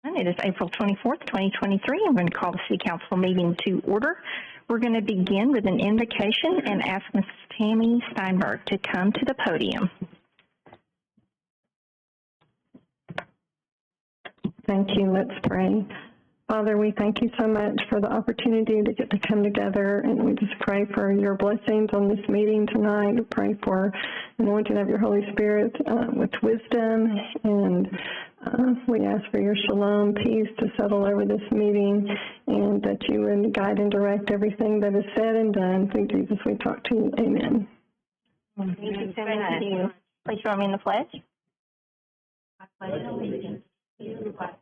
It is April 24th, 2023. I'm going to call the City Council meeting to order. We're going to begin with an invocation and ask Mrs. Tammy Steinberg to come to the podium. Thank you. Let's pray. Father, we thank you so much for the opportunity to get to come together, and we just pray for your blessings on this meeting tonight. We pray for anointing of your Holy Spirit with wisdom, and we ask for your shalom, peace to settle over this meeting, and that you would guide and direct everything that is said and done. Through Jesus we talk to you. Amen. Thank you so much. Please join me in the pledge. I pledge allegiance to the flag.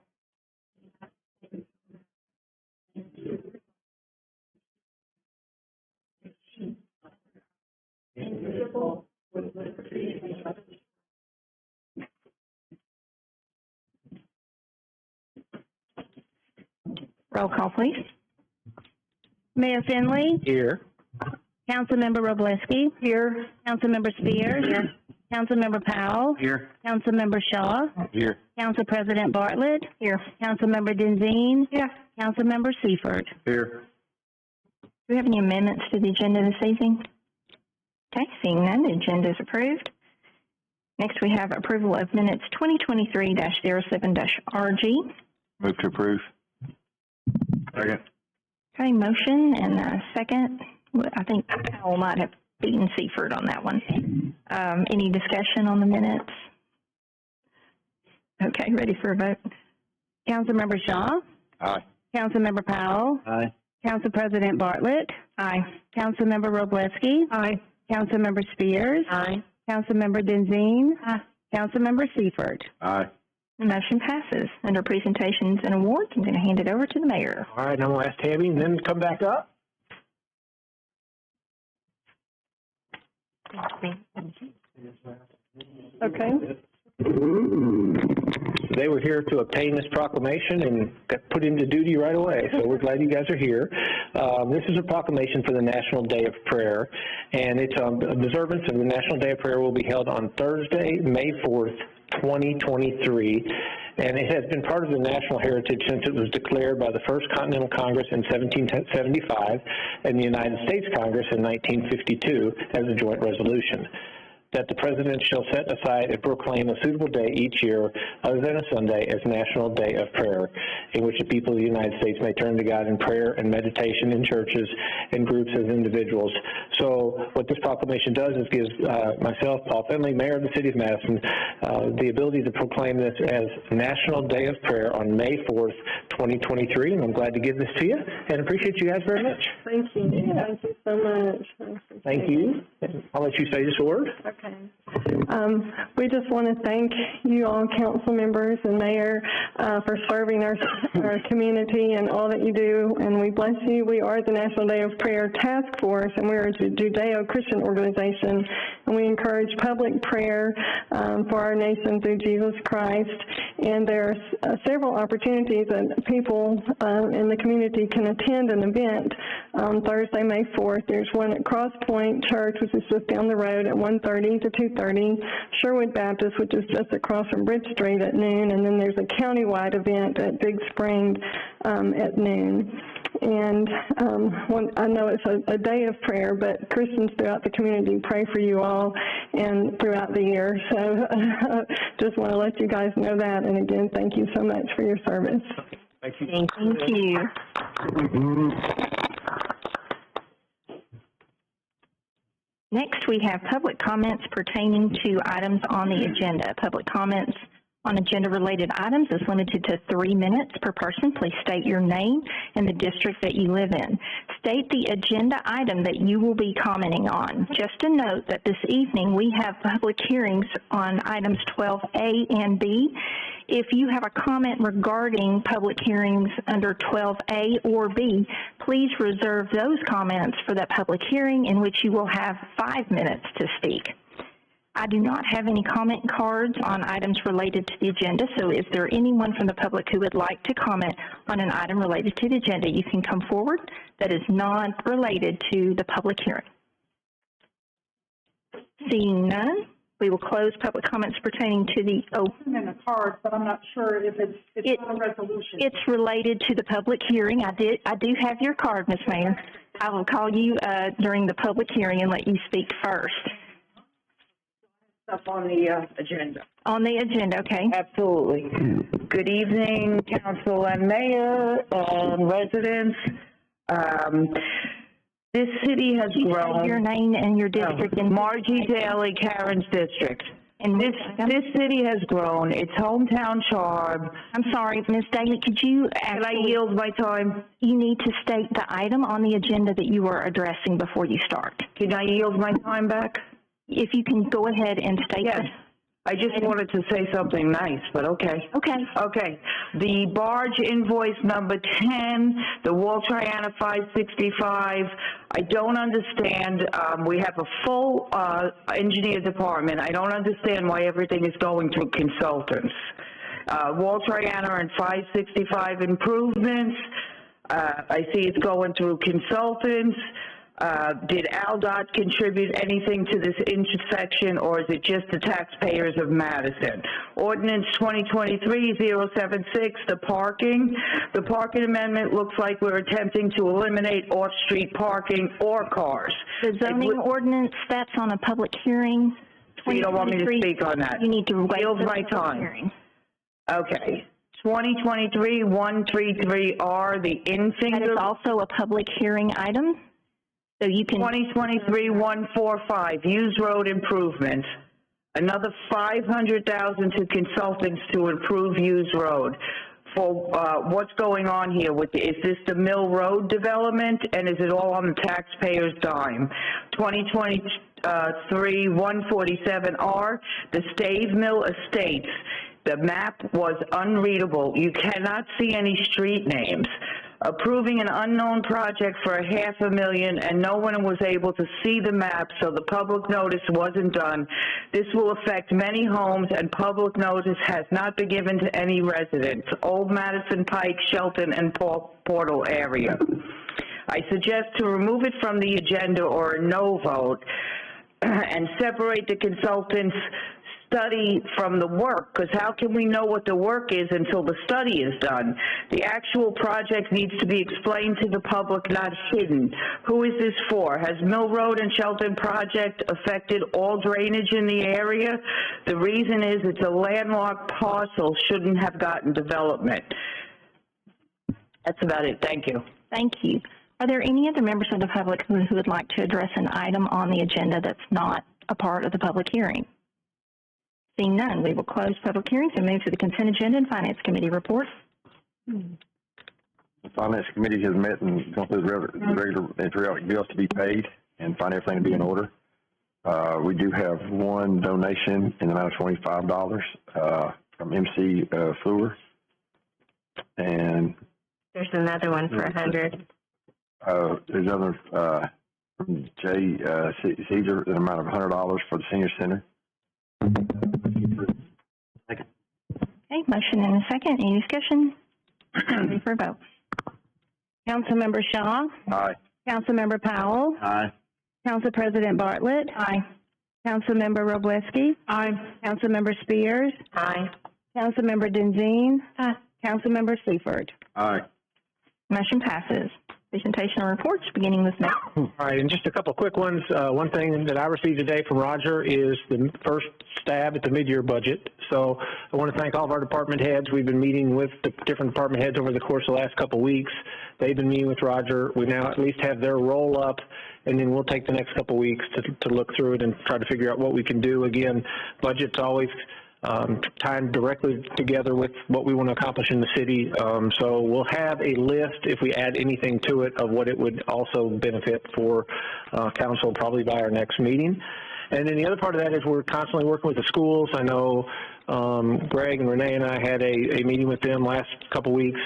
Indivisible with liberty and justice. Roll call, please. Mayor Finley. Here. Councilmember Wroblewski. Here. Councilmember Spears. Here. Councilmember Powell. Here. Councilmember Shaw. Here. Council President Bartlett. Here. Councilmember Denzine. Here. Councilmember Seifert. Here. Do we have any amendments to the agenda this evening? Okay, seeing none, the agenda is approved. Next, we have approval of minutes 2023-07-RG. Move to approve. Second. Okay, motion and a second. I think Powell might have beaten Seifert on that one. Any discussion on the minutes? Okay, ready for a vote? Councilmember Shaw. Aye. Councilmember Powell. Aye. Council President Bartlett. Aye. Councilmember Wroblewski. Aye. Councilmember Spears. Aye. Councilmember Denzine. Aye. Councilmember Seifert. Aye. The motion passes. Under presentations and awards, I'm going to hand it over to the mayor. All right, I'm going to ask Tammy and then come back up. Okay. They were here to obtain this proclamation and got put into duty right away, so we're glad you guys are here. This is a proclamation for the National Day of Prayer, and its observance of the National Day of Prayer will be held on Thursday, May 4th, 2023, and it has been part of the national heritage since it was declared by the First Continental Congress in 1775 and the United States Congress in 1952 as a joint resolution. That the President shall set aside and proclaim a suitable day each year, other than a Sunday, as National Day of Prayer, in which the people of the United States may turn to God in prayer and meditation in churches and groups as individuals. So what this proclamation does is gives myself, Paul Finley, Mayor of the City of Madison, the ability to proclaim this as National Day of Prayer on May 4th, 2023, and I'm glad to give this to you, and appreciate you guys very much. Thank you. Yeah. Thank you so much. Thank you. I'll let you say this word. Okay. We just want to thank you all, council members and mayor, for serving our community and all that you do, and we bless you. We are the National Day of Prayer Task Force, and we're a Judeo-Christian organization, and we encourage public prayer for our nation through Jesus Christ, and there are several opportunities that people in the community can attend an event on Thursday, May 4th. There's one at Cross Point Church, which is just down the road at 1:30 to 2:30, Sherwood Baptist, which is just across from Bridge Street at noon, and then there's a countywide event at Big Spring at noon. And I know it's a day of prayer, but Christians throughout the community pray for you all and throughout the year. So just want to let you guys know that. And again, thank you so much for your service. Thank you. Thank you. Next, we have public comments pertaining to items on the agenda. Public comments on agenda-related items is limited to 3 minutes per person. Please state your name and the district that you live in. State the agenda item that you will be commenting on. Just a note that this evening we have public hearings on items 12A and B. If you have a comment regarding public hearings under 12A or B, please reserve those comments for that public hearing, in which you will have 5 minutes to speak. I do not have any comment cards on items related to the agenda, so is there anyone from the public who would like to comment on an item related to the agenda? You can come forward that is not related to the public hearing. Seeing none, We will close public comments pertaining to the, in the cards, but I'm not sure if it's not a resolution. it's related to the public hearing. I do have your card, Ms. Mayor. I will call you during the public hearing and let you speak first. Up on the agenda. On the agenda, okay. Absolutely. Good evening, council and mayor and residents. This city has grown. Your name and your district. And Margie Daly, Karen's district. And this city has grown. Its hometown charm. I'm sorry, Ms. Daly, could you Can I yield my time? You need to state the item on the agenda that you are addressing before you start. Can I yield my time back? If you can go ahead and state Yes. I just wanted to say something nice, but okay. Okay. Okay. The barge invoice number 10, the Wall Triana 565. I don't understand. We have a full engineer department. I don't understand why everything is going through consultants. Wall Triana and 565 improvements. I see it's going through consultants. Did AlDOT contribute anything to this intersection, or is it just the taxpayers of Madison? Ordinance 2023-076, the parking. The parking amendment looks like we're attempting to eliminate off-street parking or cars. The zoning ordinance, that's on a public hearing. So you don't want me to speak on that? You need to wait Yield for my the public time. hearing. Okay. 2023-133R, the Enfinger. That is also a public hearing item. So you can 2023-145, used road improvements. Another $500,000 to consultants to improve used road. For what's going on here? Is this the Mill Road development, and is it all on the taxpayer's dime? 2023-147R, the Stave Mill Estates. The map was unreadable. You cannot see any street names. Approving an unknown project for $500,000, and no one was able to see the map, so the public notice wasn't done. This will affect many homes, and public notice has not been given to any residents. Old Madison, Pike, Shelton, and Portal area. I suggest to remove it from the agenda or a no vote and separate the consultants' study from the work, because how can we know what the work is until the study is done? The actual project needs to be explained to the public, not hidden. Who is this for? Has Mill Road and Shelton project affected all drainage in the area? The reason is it's a landlocked parcel, shouldn't have gotten development. That's about it. Thank you. Thank you. Are there any other members of the public who would like to address an item on the agenda that's not a part of the public hearing? Seeing none, we will close public hearings and move to the consent agenda and Finance Committee report. The Finance Committee has met and gone through the regular and periodic bills to be paid and find everything to be in order. We do have one donation in the amount of $25 from MC Fuller. And there's another one for 100. There's another from Jay Caesar, an amount of $100 for the senior center. Okay, motion and a second. Any discussion? Ready for a vote. Councilmember Shaw? Aye. Councilmember Powell? Aye. Council President Bartlett? Aye. Councilmember Wroblewski? Aye. Councilmember Spears? Aye. Councilmember Denzine? Aye. Councilmember Seifert? Aye. Motion passes. Presentation of reports, beginning with Matt. All right, and just a couple quick ones. One thing that I received today from Roger is the first stab at the mid-year budget. So I want to thank all of our department heads. We've been meeting with the different department heads over the course of the last couple of weeks. They've been meeting with Roger. We now at least have their roll-up, and then we'll take the next couple of weeks to look through it and try to figure out what we can do. Again, budget's always tied directly together with what we want to accomplish in the city. So we'll have a list, if we add anything to it, of what it would also benefit for council probably by our next meeting. And then the other part of that is we're constantly working with the schools. I know Greg and Renee and I had a meeting with them last couple weeks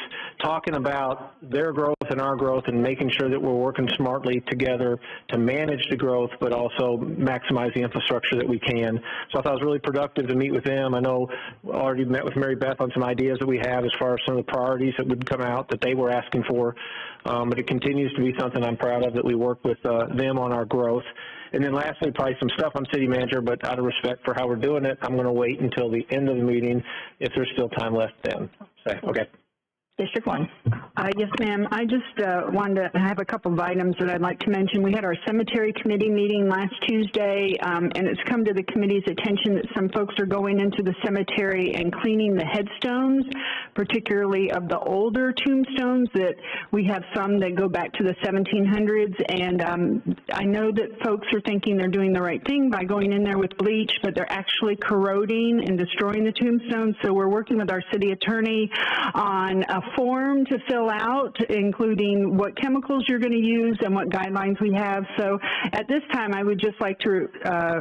talking about their growth and our growth and making sure that we're working smartly together to manage the growth, but also maximize the infrastructure that we can. So I thought it was really productive to meet with them. I know I already met with Mary Beth on some ideas that we have as far as some of the priorities that would come out that they were asking for. But it continues to be something I'm proud of, that we work with them on our growth. And then lastly, probably some stuff on city manager, but out of respect for how we're doing it, I'm going to wait until the end of the meeting if there's still time left then. So, okay. District 1. Yes, ma'am. I just wanted to have a couple of items that I'd like to mention. We had our cemetery committee meeting last Tuesday, and it's come to the committee's attention that some folks are going into the cemetery and cleaning the headstones, particularly of the older tombstones. That we have some that go back to the 1700s, and I know that folks are thinking they're doing the right thing by going in there with bleach, but they're actually corroding and destroying the tombstones. So we're working with our city attorney on a form to fill out, including what chemicals you're going to use and what guidelines we have. So at this time, I would just like to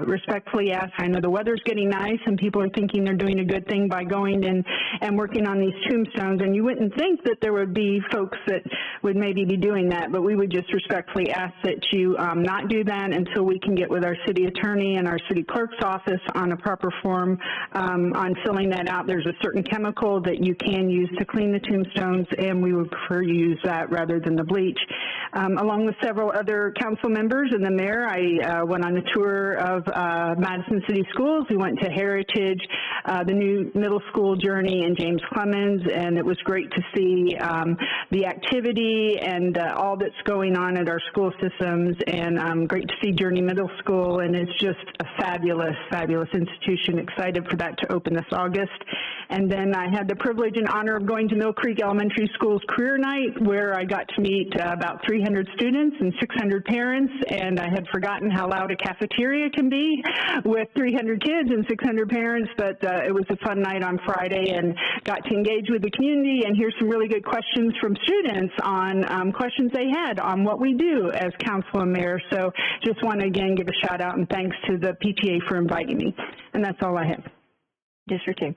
respectfully ask, I know the weather's getting nice and people are thinking they're doing a good thing by going in and working on these tombstones, and you wouldn't think that there would be folks that would maybe be doing that, but we would just respectfully ask that you not do that until we can get with our city attorney and our city clerk's office on a proper form on filling that out. There's a certain chemical that you can use to clean the tombstones, and we would prefer you use that rather than the bleach. Along with several other council members and the mayor, I went on a tour of Madison City Schools. We went to Heritage, the new middle school Journey, and James Clemens, and it was great to see the activity and all that's going on at our school systems, and great to see Journey Middle School, and it's just a fabulous, fabulous institution. Excited for that to open this August. And then I had the privilege and honor of going to Mill Creek Elementary School's Career Night, where I got to meet about 300 students and 600 parents, and I had forgotten how loud a cafeteria can be with 300 kids and 600 parents, but it was a fun night on Friday and got to engage with the community and hear some really good questions from students on questions they had on what we do as council and mayor. So just want to again give a shout out and thanks to the PTA for inviting me. And that's all I have. District 2.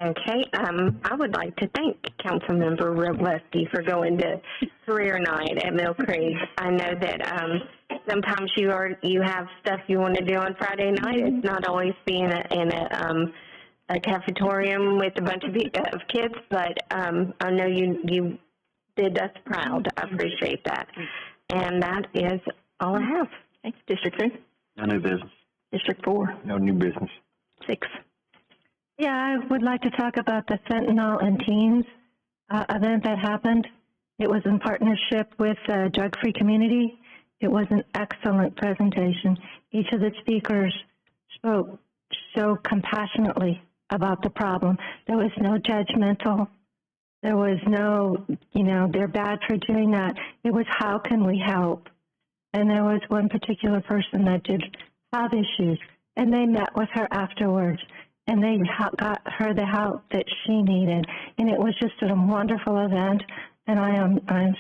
Okay, I would like to thank Councilmember Wroblewski for going to career night at Mill Creek. I know that sometimes you have stuff you want to do on Friday night. It's not always being in a cafetorium with a bunch of kids, but I know you did us proud. I appreciate that. And that is all I have. Thanks. District 3. No new business. District 4. No new business. 6. Yeah, I would like to talk about the Fentanyl and Teens event that happened. It was in partnership with the drug-free community. It was an excellent presentation. Each of the speakers spoke so compassionately about the problem. There was no judgmental. There was no, they're bad for doing that. It was, how can we help? And there was one particular person that did have issues, and they met with her afterwards, and they got her the help that she needed. And it was just a wonderful event, and I'm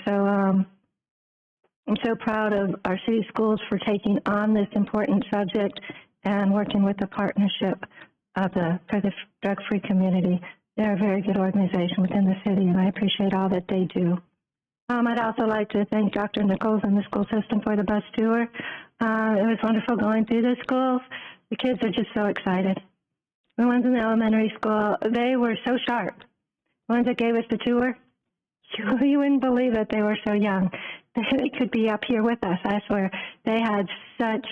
so proud of our city schools for taking on this important subject and working with the partnership for the drug-free community. They're a very good organization within the city, and I appreciate all that they do. I'd also like to thank Dr. Nichols and the school system for the bus tour. It was wonderful going through the schools. The kids are just so excited. The ones in the elementary school, they were so sharp. The ones that gave us the tour, you wouldn't believe that they were so young. They could be up here with us, I swear. They had such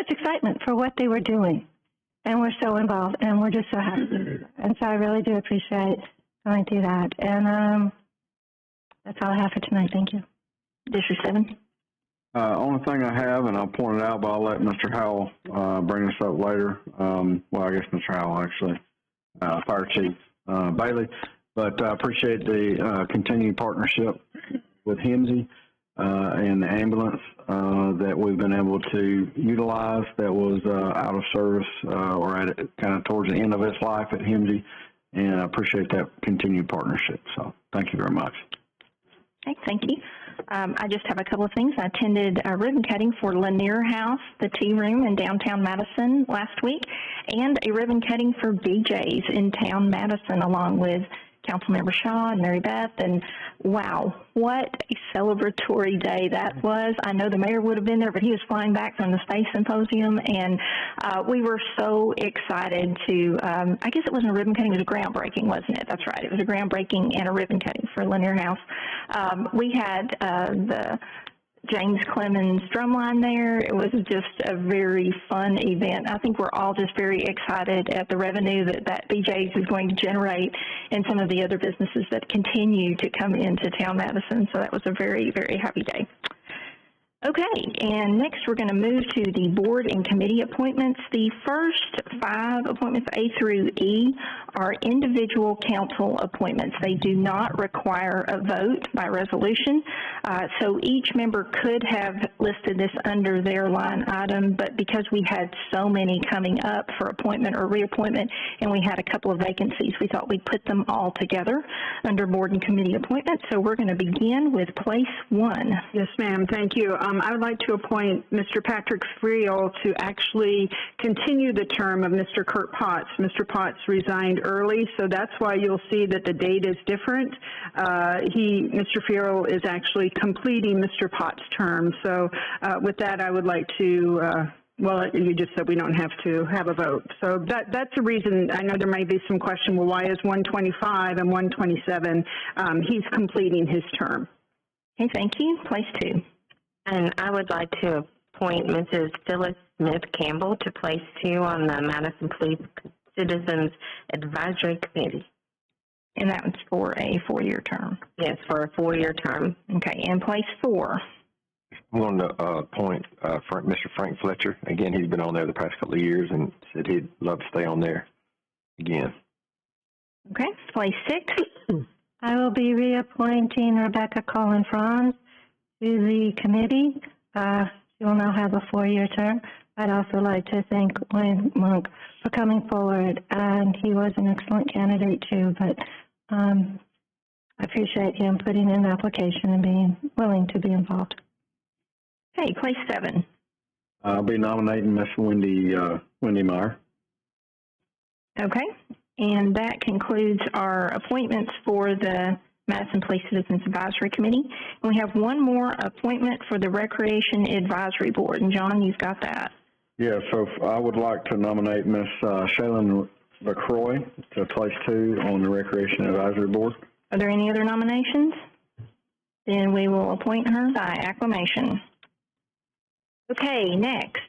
excitement for what they were doing, and we're so involved, and we're just so happy. And so I really do appreciate going through that. And that's all I have for tonight. Thank you. District 7. Only thing I have, and I'll point it out, but I'll let Mr. Howell bring this up later. Well, I guess Mr. Howell, actually, Fire Chief Bailey. But I appreciate the continued partnership with HIMSI and the ambulance that we've been able to utilize that was out of service or at kind of towards the end of its life at HIMSI. And I appreciate that continued partnership. So thank you very much. Okay, thank you. I just have a couple of things. I attended a ribbon cutting for Lanier House, the tea room in downtown Madison last week, and a ribbon cutting for BJ's in town Madison, along with Councilmember Shaw and Mary Beth, and wow, what a celebratory day that was. I know the mayor would have been there, but he was flying back from the Space Symposium, and we were so excited to, I guess it wasn't a ribbon cutting, it was a groundbreaking, wasn't it? That's right, it was a groundbreaking and a ribbon cutting for Lanier House. We had the James Clemens drumline there. It was just a very fun event. I think we're all just very excited at the revenue that BJ's is going to generate and some of the other businesses that continue to come into town Madison. So that was a very, very happy day. Okay, and next we're going to move to the board and committee appointments. The first 5 appointments, A through E, are individual council appointments. They do not require a vote by resolution, so each member could have listed this under their line item, but because we had so many coming up for appointment or reappointment and we had a couple of vacancies, we thought we'd put them all together under board and committee appointments. So we're going to begin with place 1. Yes, ma'am. Thank you. I would like to appoint Mr. Patrick Friel to actually continue the term of Mr. Kurt Potts. Mr. Potts resigned early, so that's why you'll see that the date is different. Mr. Friel is actually completing Mr. Potts' term. So with that, I would like to well, you just said we don't have to have a vote. So that's the reason. I know there may be some question, well, why is 125 and 127? He's completing his term. Okay, thank you. Place 2. And I would like to appoint Mrs. Phyllis Smith Campbell to place 2 on the Madison Police Citizens Advisory Committee. And that was for a 4-year term? Yes, for a 4-year term. Okay, and place 4. I'm going to appoint Mr. Frank Fletcher. Again, he's been on there the past couple of years and said he'd love to stay on there again. Okay, place 6. I will be reappointing Rebecca Collin-Franz to the committee. She will now have a 4-year term. I'd also like to thank Wayne Monk for coming forward, and he was an excellent candidate too, but I appreciate him putting in the application and being willing to be involved. Okay, place 7. I'll be nominating Miss Wendy Meyer. Okay, and that concludes our appointments for the Madison Police Citizens Advisory Committee. And we have one more appointment for the Recreation Advisory Board. And John, you've got that. Yeah, so I would like to nominate Miss Shaylin LaCroix to place 2 on the Recreation Advisory Board. Are there any other nominations? Then we will appoint her by acclamation. Okay, next,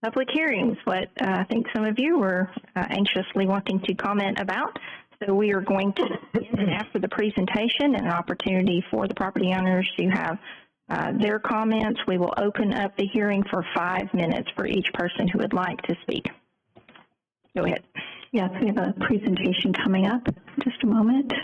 public hearings, what I think some of you were anxiously wanting to comment about. So we are going to begin after the presentation and an opportunity for the property owners to have their comments. We will open up the hearing for 5 minutes for each person who would like to speak. Go ahead. Yes, we have a presentation coming up. Just a moment.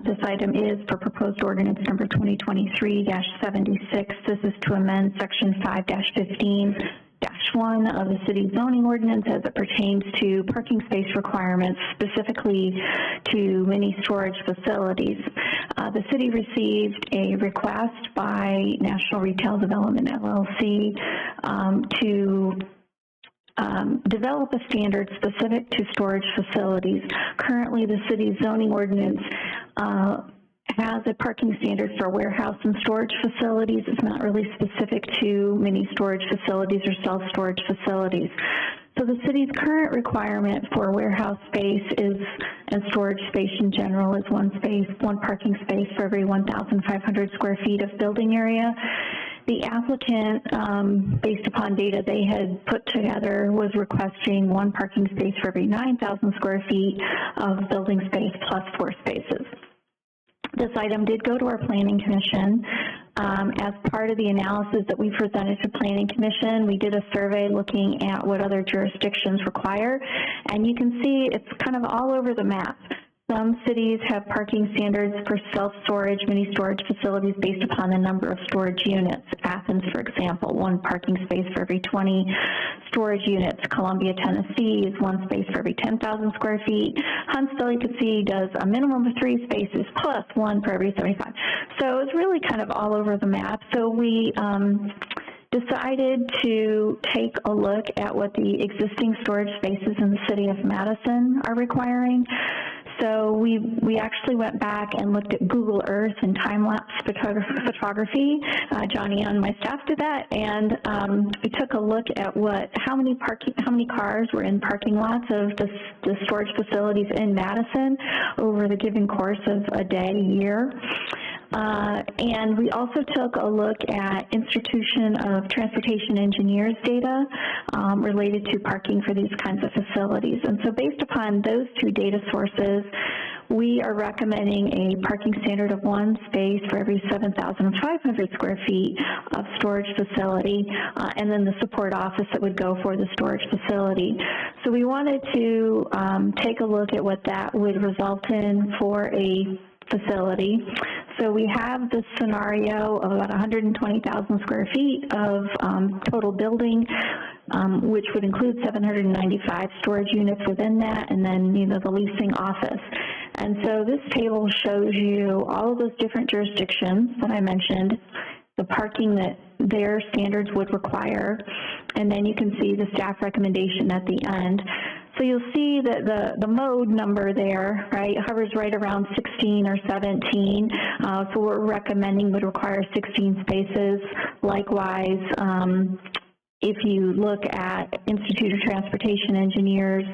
This item is for proposed ordinance number 2023-76. This is to amend section 5-15-1 of the city zoning ordinance as it pertains to parking space requirements, specifically to mini storage facilities. The city received a request by National Retail Development, LLC, to develop a standard specific to storage facilities. Currently, the city's zoning ordinance has a parking standard for warehouse and storage facilities. It's not really specific to mini storage facilities or self-storage facilities. So the city's current requirement for warehouse space is, and storage space in general, is one parking space for every 1,500 square feet of building area. The applicant, based upon data they had put together, was requesting 1 parking space for every 9,000 square feet of building space plus 4 spaces. This item did go to our Planning Commission. As part of the analysis that we presented to Planning Commission, we did a survey looking at what other jurisdictions require, and you can see it's kind of all over the map. Some cities have parking standards for self-storage, mini-storage facilities based upon the number of storage units. Athens, for example, 1 parking space for every 20 storage units. Columbia, Tennessee is 1 space for every 10,000 square feet. Huntsville, you can see, does a minimum of 3 spaces plus 1 for every 75. So it's really kind of all over the map. So we decided to take a look at what the existing storage spaces in the city of Madison are requiring. So we actually went back and looked at Google Earth and time-lapse photography. Johnny on my staff did that, and we took a look at how many cars were in parking lots of the storage facilities in Madison over the given course of a day, year. And we also took a look at Institution of Transportation Engineers data related to parking for these kinds of facilities. And so based upon those 2 data sources, we are recommending a parking standard of 1 space for every 7,500 square feet of storage facility, and then the support office that would go for the storage facility. So we wanted to take a look at what that would result in for a facility. So we have this scenario of about 120,000 square feet of total building, which would include 795 storage units within that, and then, the leasing office. And so this table shows you all of those different jurisdictions that I mentioned, the parking that their standards would require, and then you can see the staff recommendation at the end. So you'll see that the mode number there, right, hovers right around 16 or 17. So we're recommending would require 16 spaces. Likewise, if you look at Institute of Transportation Engineers,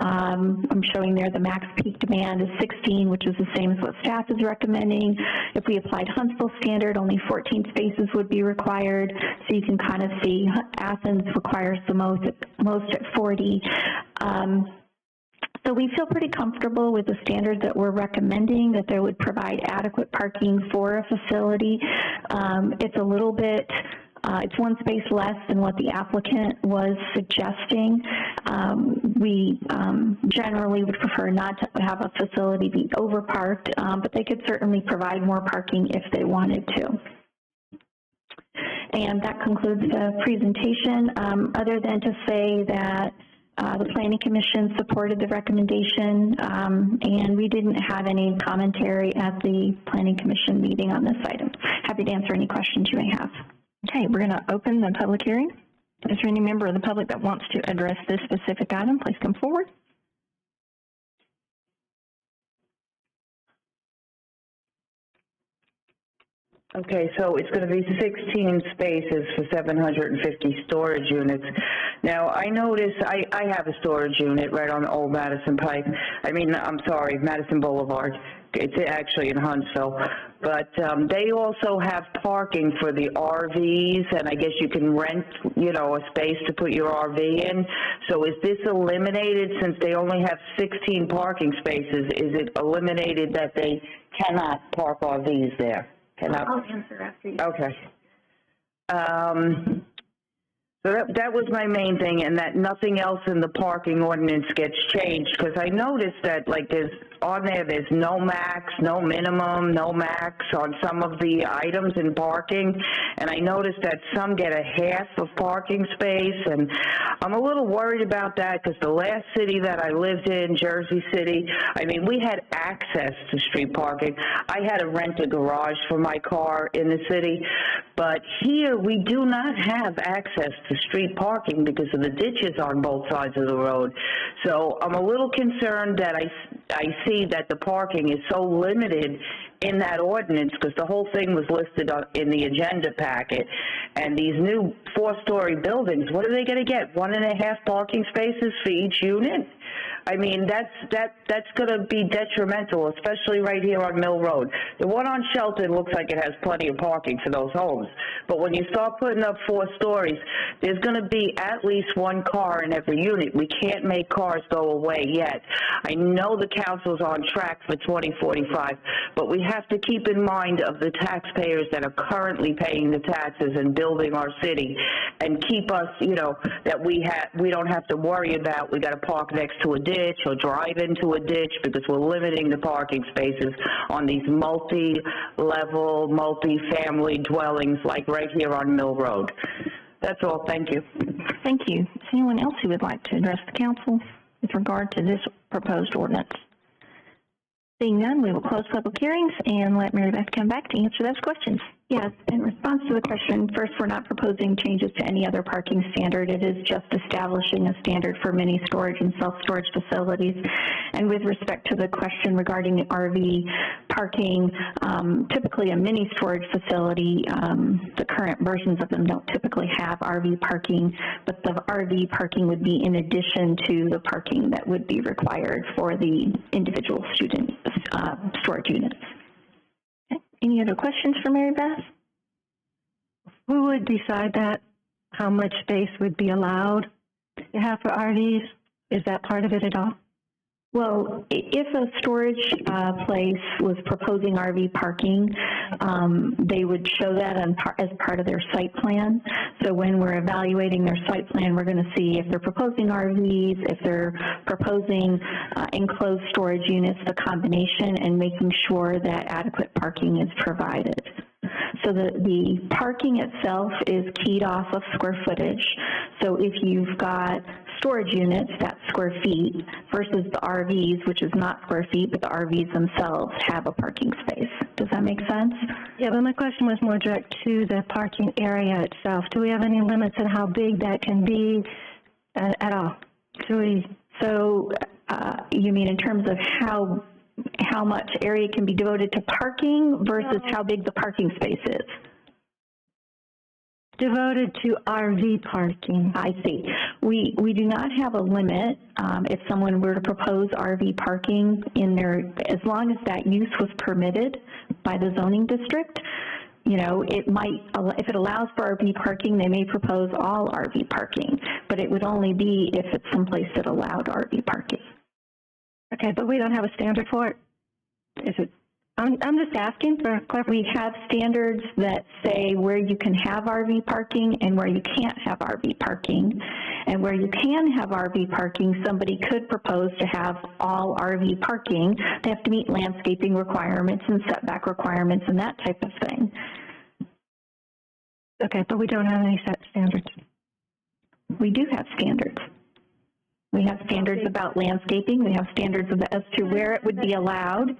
I'm showing there the max peak demand is 16, which is the same as what staff is recommending. If we applied Huntsville standard, only 14 spaces would be required. So you can kind of see Athens requires the most at 40. So we feel pretty comfortable with the standard that we're recommending, that they would provide adequate parking for a facility. It's a little bit it's 1 space less than what the applicant was suggesting. We generally would prefer not to have a facility be overparked, but they could certainly provide more parking if they wanted to. And that concludes the presentation, other than to say that the Planning Commission supported the recommendation, and we didn't have any commentary at the Planning Commission meeting on this item. Happy to answer any questions you may have. Okay, we're going to open the public hearing. Is there any member of the public that wants to address this specific item? Please come forward. Okay, so it's going to be 16 spaces for 750 storage units. Now, I noticed I have a storage unit right on the old Madison Pike. Madison Boulevard. It's actually in Huntsville. But they also have parking for the RVs, and I guess you can rent, a space to put your RV in. So is this eliminated since they only have 16 parking spaces? Is it eliminated that they cannot park RVs there? I'll answer after you. Okay. So that was my main thing, and that nothing else in the parking ordinance gets changed, because I noticed that, there's no max, no minimum, no max on some of the items in parking, and I noticed that some get a half of parking space, and I'm a little worried about that, because the last city that I lived in, Jersey City, we had access to street parking. I had to rent a garage for my car in the city, but here we do not have access to street parking because of the ditches on both sides of the road. So I'm a little concerned that I see that the parking is so limited in that ordinance, because the whole thing was listed in the agenda packet. And these new 4-story buildings, what are they going to get? 1.5 parking spaces for each unit? That's going to be detrimental, especially right here on Mill Road. The one on Shelton looks like it has plenty of parking for those homes. But when you start putting up 4 stories, there's going to be at least 1 car in every unit. We can't make cars go away yet. I know the council's on track for 2045, but we have to keep in mind of the taxpayers that are currently paying the taxes and building our city, and keep us, that we don't have to worry about we got to park next to a ditch ditch or drive into a ditch, because we're limiting the parking spaces on these multi-level, multi-family dwellings like right here on Mill Road. That's all. Thank you. Thank you. Is anyone else who would like to address the council with regard to this proposed ordinance? Seeing none, we will close public hearings and let Mary Beth come back to answer those questions. Yes, in response to the question, first, we're not proposing changes to any other parking standard. It is just establishing a standard for mini storage and self-storage facilities. And with respect to the question regarding RV parking, typically a mini storage facility, the current versions of them don't typically have RV parking, but the RV parking would be in addition to the parking that would be required for the individual student storage units. Any other questions for Mary Beth? Who would decide that? How much space would be allowed to have for RVs? Is that part of it at all? Well, if a storage place was proposing RV parking, they would show that as part of their site plan. So when we're evaluating their site plan, we're going to see if they're proposing RVs, if they're proposing enclosed storage units, the combination, and making sure that adequate parking is provided. So the parking itself is keyed off of square footage. So if you've got storage units, that's square feet, versus the RVs, which is not square feet, but the RVs themselves have a parking space. Does that make sense? Yeah, but my question was more direct to the parking area itself. Do we have any limits on how big that can be at all? So you mean in terms of how much area can be devoted to parking versus how big the parking space is? Devoted to RV parking. I see. We do not have a limit. If someone were to propose RV parking in their, as long as that use was permitted by the zoning district, you know, it might, if it allows for RV parking, they may propose all RV parking, but it would only be if it's someplace that allowed RV parking. Okay, but we don't have a standard for it? Is it? I'm just asking for clarification. We have standards that say where you can have RV parking and where you can't have RV parking. And where you can have RV parking, somebody could propose to have all RV parking. They have to meet landscaping requirements and setback requirements and that type of thing. Okay, but we don't have any set standards. We do have standards. We have standards about landscaping. We have standards as to where it would be allowed.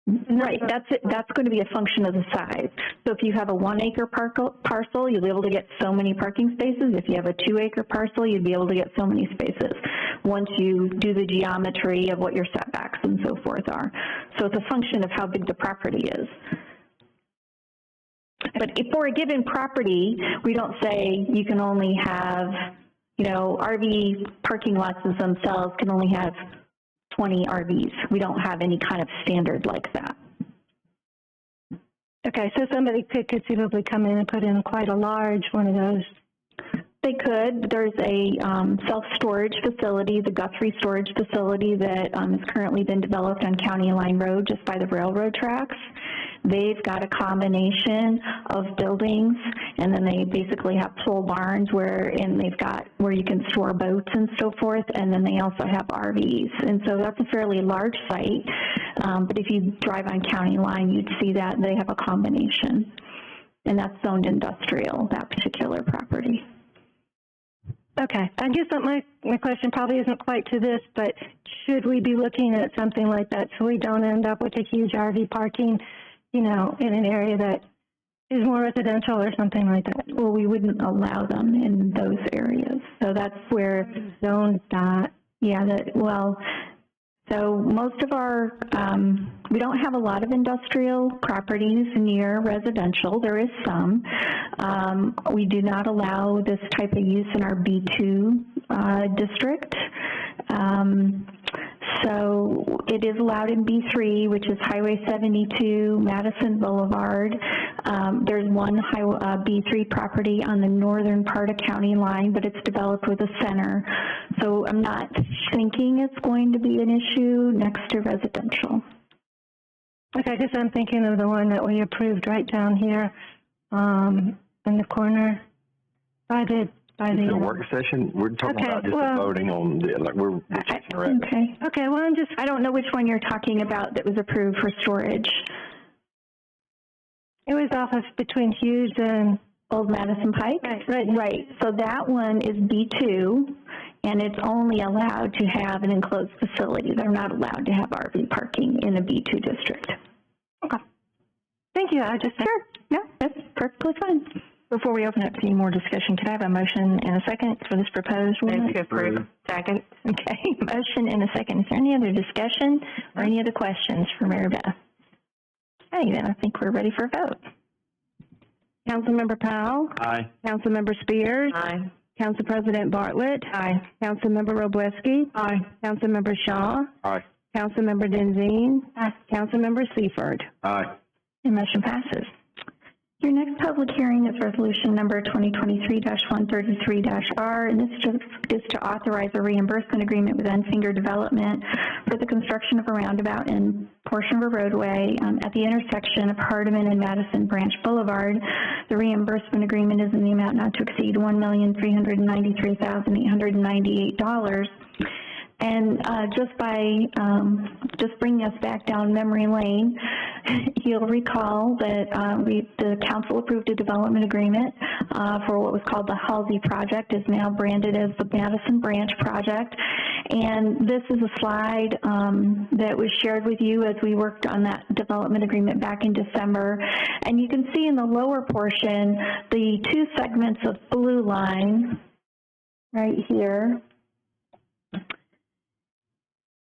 Right, that's going to be a function of the size. So if you have a 1 acre parcel, you'll be able to get so many parking spaces. If you have a 2 acre parcel, you'd be able to get so many spaces once you do the geometry of what your setbacks and so forth are. So it's a function of how big the property is. But if for a given property, we don't say you can only have, you know, RV parking lots themselves can only have 20 RVs. We don't have any kind of standard like that. Okay, so somebody could conceivably come in and put in quite a large one of those. They could. There's a self-storage facility, the Guthrie Storage Facility, that has currently been developed on County Line Road just by the railroad tracks. They've got a combination of buildings, and then they basically have pole barns and they've got where you can store boats and so forth, and then they also have RVs. And so that's a fairly large site, but if you drive on County Line, you'd see that they have a combination, and that's zoned industrial, that particular property. Okay, I guess that my question probably isn't quite to this, but should we be looking at something like that so we don't end up with a huge RV parking, you know, in an area that is more residential or something like that? Well, we wouldn't allow them in those areas. So that's where zones that. Yeah, so most of our, we don't have a lot of industrial properties near residential. There is some. We do not allow this type of use in our B2 district. So it is allowed in B3, which is Highway 72, Madison Boulevard. There's one B3 property on the northern part of County Line, but it's developed with a center. So I'm not thinking it's going to be an issue next to residential. Okay, because I'm thinking of the one that we approved right down here in the corner by the by It's the a end. work session. We're talking Okay, about just well- the voting on the, like, we're chasing around. Okay. Okay, well, I'm just, I don't know which one you're talking about that was approved for storage. it was off of between Hughes and, Old Madison Pike? Right. So that one is B2, and it's only allowed to have an enclosed facility. They're not allowed to have RV parking in a B2 district. okay. Thank you, I just, Sure. No, that's perfectly fine. Before we open up to any more discussion, could I have a motion and a second for this proposed ordinance? Move to approve. Second. Okay, motion and a second. Is there any other discussion or any other questions for Mary Beth? Okay, then I think we're ready for a vote. Councilmember Powell. Aye. Councilmember Spears. Aye. Council President Bartlett. Aye. Councilmember Wroblewski. Aye. Councilmember Shaw. Aye. Councilmember Denzine. Councilmember Seifert. Aye. And motion passes. Your next public hearing is resolution number 2023-133-R, and this is to authorize a reimbursement agreement with Enfinger Development for the construction of a roundabout and portion of a roadway at the intersection of Hardiman and Madison Branch Boulevard. The reimbursement agreement is in the amount not to exceed $1,393,898. And just bringing us back down memory lane, you'll recall that the council approved a development agreement for what was called the Halsey project, is now branded as the Madison Branch project. And this is a slide that was shared with you as we worked on that development agreement back in December. And you can see in the lower portion the two segments of blue line right here.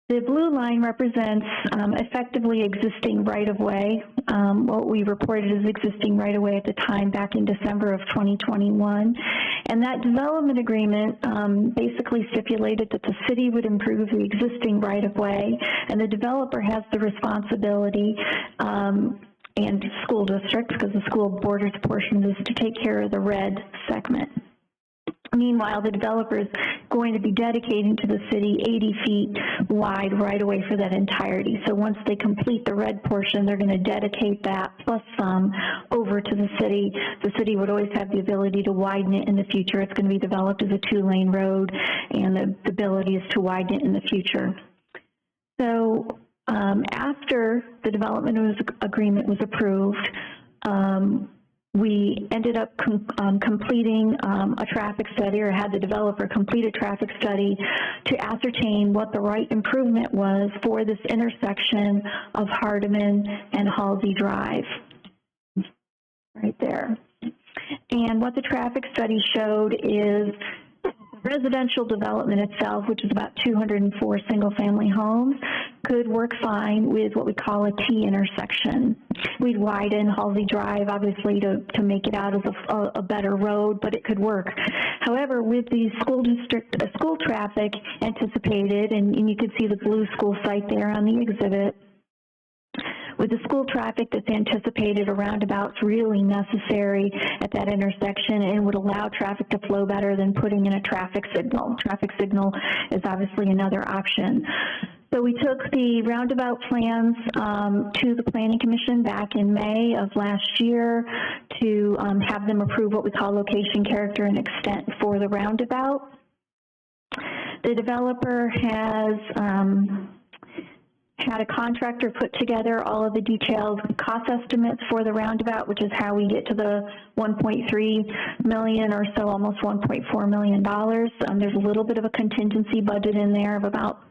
The blue line represents effectively existing right-of-way, what we reported as existing right-of-way at the time back in December of 2021. And that development agreement basically stipulated that the city would improve the existing right-of-way, and the developer has the responsibility and school districts, because the school borders portion is to take care of the red segment. Meanwhile, the developer is going to be dedicating to the city 80 feet wide right-of-way for that entirety. So once they complete the red portion, they're going to dedicate that plus some over to the city. The city would always have the ability to widen it in the future. It's going to be developed as a two-lane road, and the ability is to widen it in the future. So after the development agreement was approved, we ended up completing a traffic study, or had the developer complete a traffic study to ascertain what the right improvement was for this intersection of Hardiman and Halsey Drive, right there. And what the traffic study showed is residential development itself, which is about 204 single-family homes, could work fine with what we call a T intersection. We'd widen Halsey Drive, obviously, to make it out as a better road, but it could work. However, with the school district, school traffic anticipated, and you can see the blue school site there on the exhibit, with the school traffic that's anticipated, a roundabout's really necessary at that intersection and would allow traffic to flow better than putting in a traffic signal. Traffic signal is obviously another option. So we took the roundabout plans to the Planning Commission back in May of last year to have them approve what we call location, character, and extent for the roundabout. The developer has had a contractor put together all of the detailed cost estimates for the roundabout, which is how we get to the $1.3 million or so, almost $1.4 million. There's a little bit of a contingency budget in there of about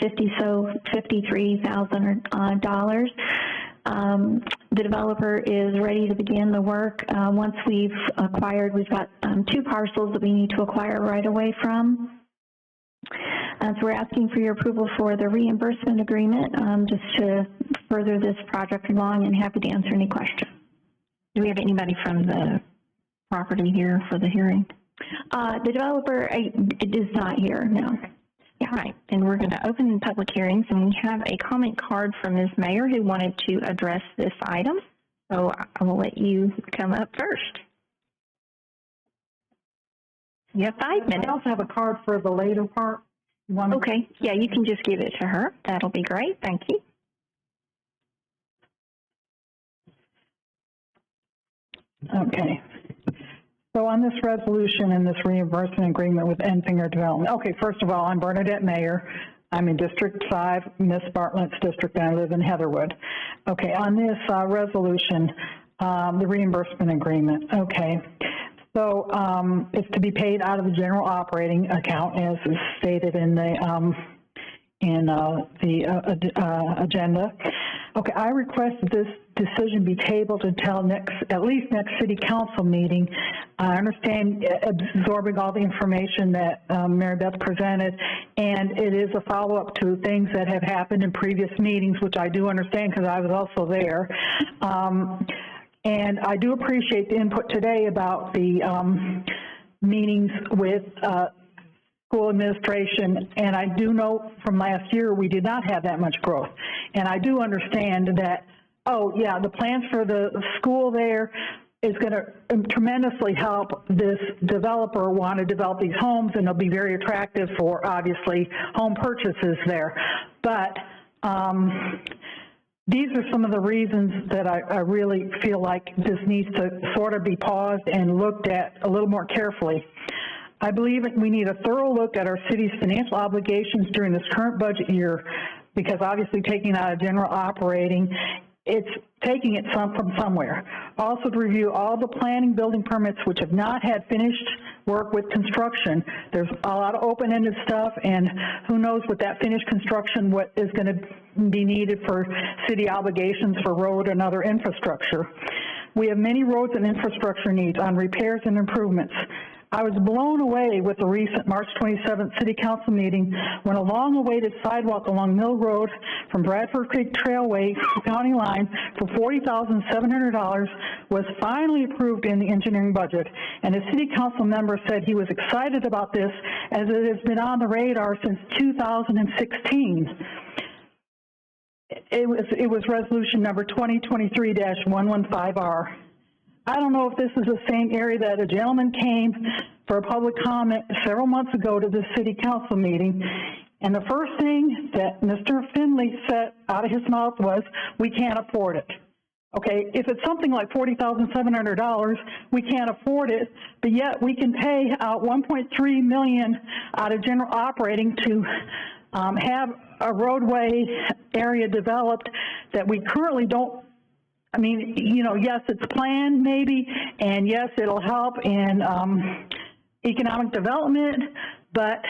$53,000. The developer is ready to begin the work. Once we've got two parcels that we need to acquire right away from. So we're asking for your approval for the reimbursement agreement, just to further this project along, and happy to answer any questions. Do we have anybody from the property here for the hearing? The developer is not here, no. All right, and we're going to open public hearings, and we have a comment card from Ms. Mayer who wanted to address this item. So I will let you come up first. You have 5 minutes. I also have a card for the later part. Okay, yeah, you can just give it to her. That'll be great. Thank you. Okay. So on this resolution and this reimbursement agreement with Enfinger Development, okay, first of all, I'm Bernadette Mayer. I'm in District 5, Ms. Bartlett's district, and I live in Heatherwood. Okay, on this resolution, the reimbursement agreement, okay. So it's to be paid out of the general operating account as is stated in the agenda. Okay, I request that this decision be tabled until at least next city council meeting. I understand absorbing all the information that Mary Beth presented, and it is a follow-up to things that have happened in previous meetings, which I do understand because I was also there. And I do appreciate the input today about the meetings with school administration, and I do know from last year we did not have that much growth. And I do understand that, oh yeah, the plans for the school there is going to tremendously help this developer want to develop these homes, and they'll be very attractive for, obviously, home purchases there. But these are some of the reasons that I really feel like this needs to sort of be paused and looked at a little more carefully. I believe we need a thorough look at our city's financial obligations during this current budget year, because obviously taking out a general operating, it's taking it from somewhere. Also to review all the planning building permits which have not had finished work with construction. There's a lot of open-ended stuff, and who knows with that finished construction what is going to be needed for city obligations for road and other infrastructure. We have many roads and infrastructure needs on repairs and improvements. I was blown away with the recent March 27th City Council meeting when a long-awaited sidewalk along Mill Road from Bradford Creek Trailway to County Line for $40,700 was finally approved in the engineering budget. And a City Council member said he was excited about this as it has been on the radar since 2016. It was resolution number 2023-115R. I don't know if this is the same area that a gentleman came for a public comment several months ago to the city council meeting, and the first thing that Mr. Finley said out of his mouth was, we can't afford it. Okay, if it's something like $40,700, we can't afford it, but yet we can pay out $1.3 million out of general operating to have a roadway area developed that we currently don't. I mean, you know, yes, it's planned maybe, and yes, it'll help in economic development, but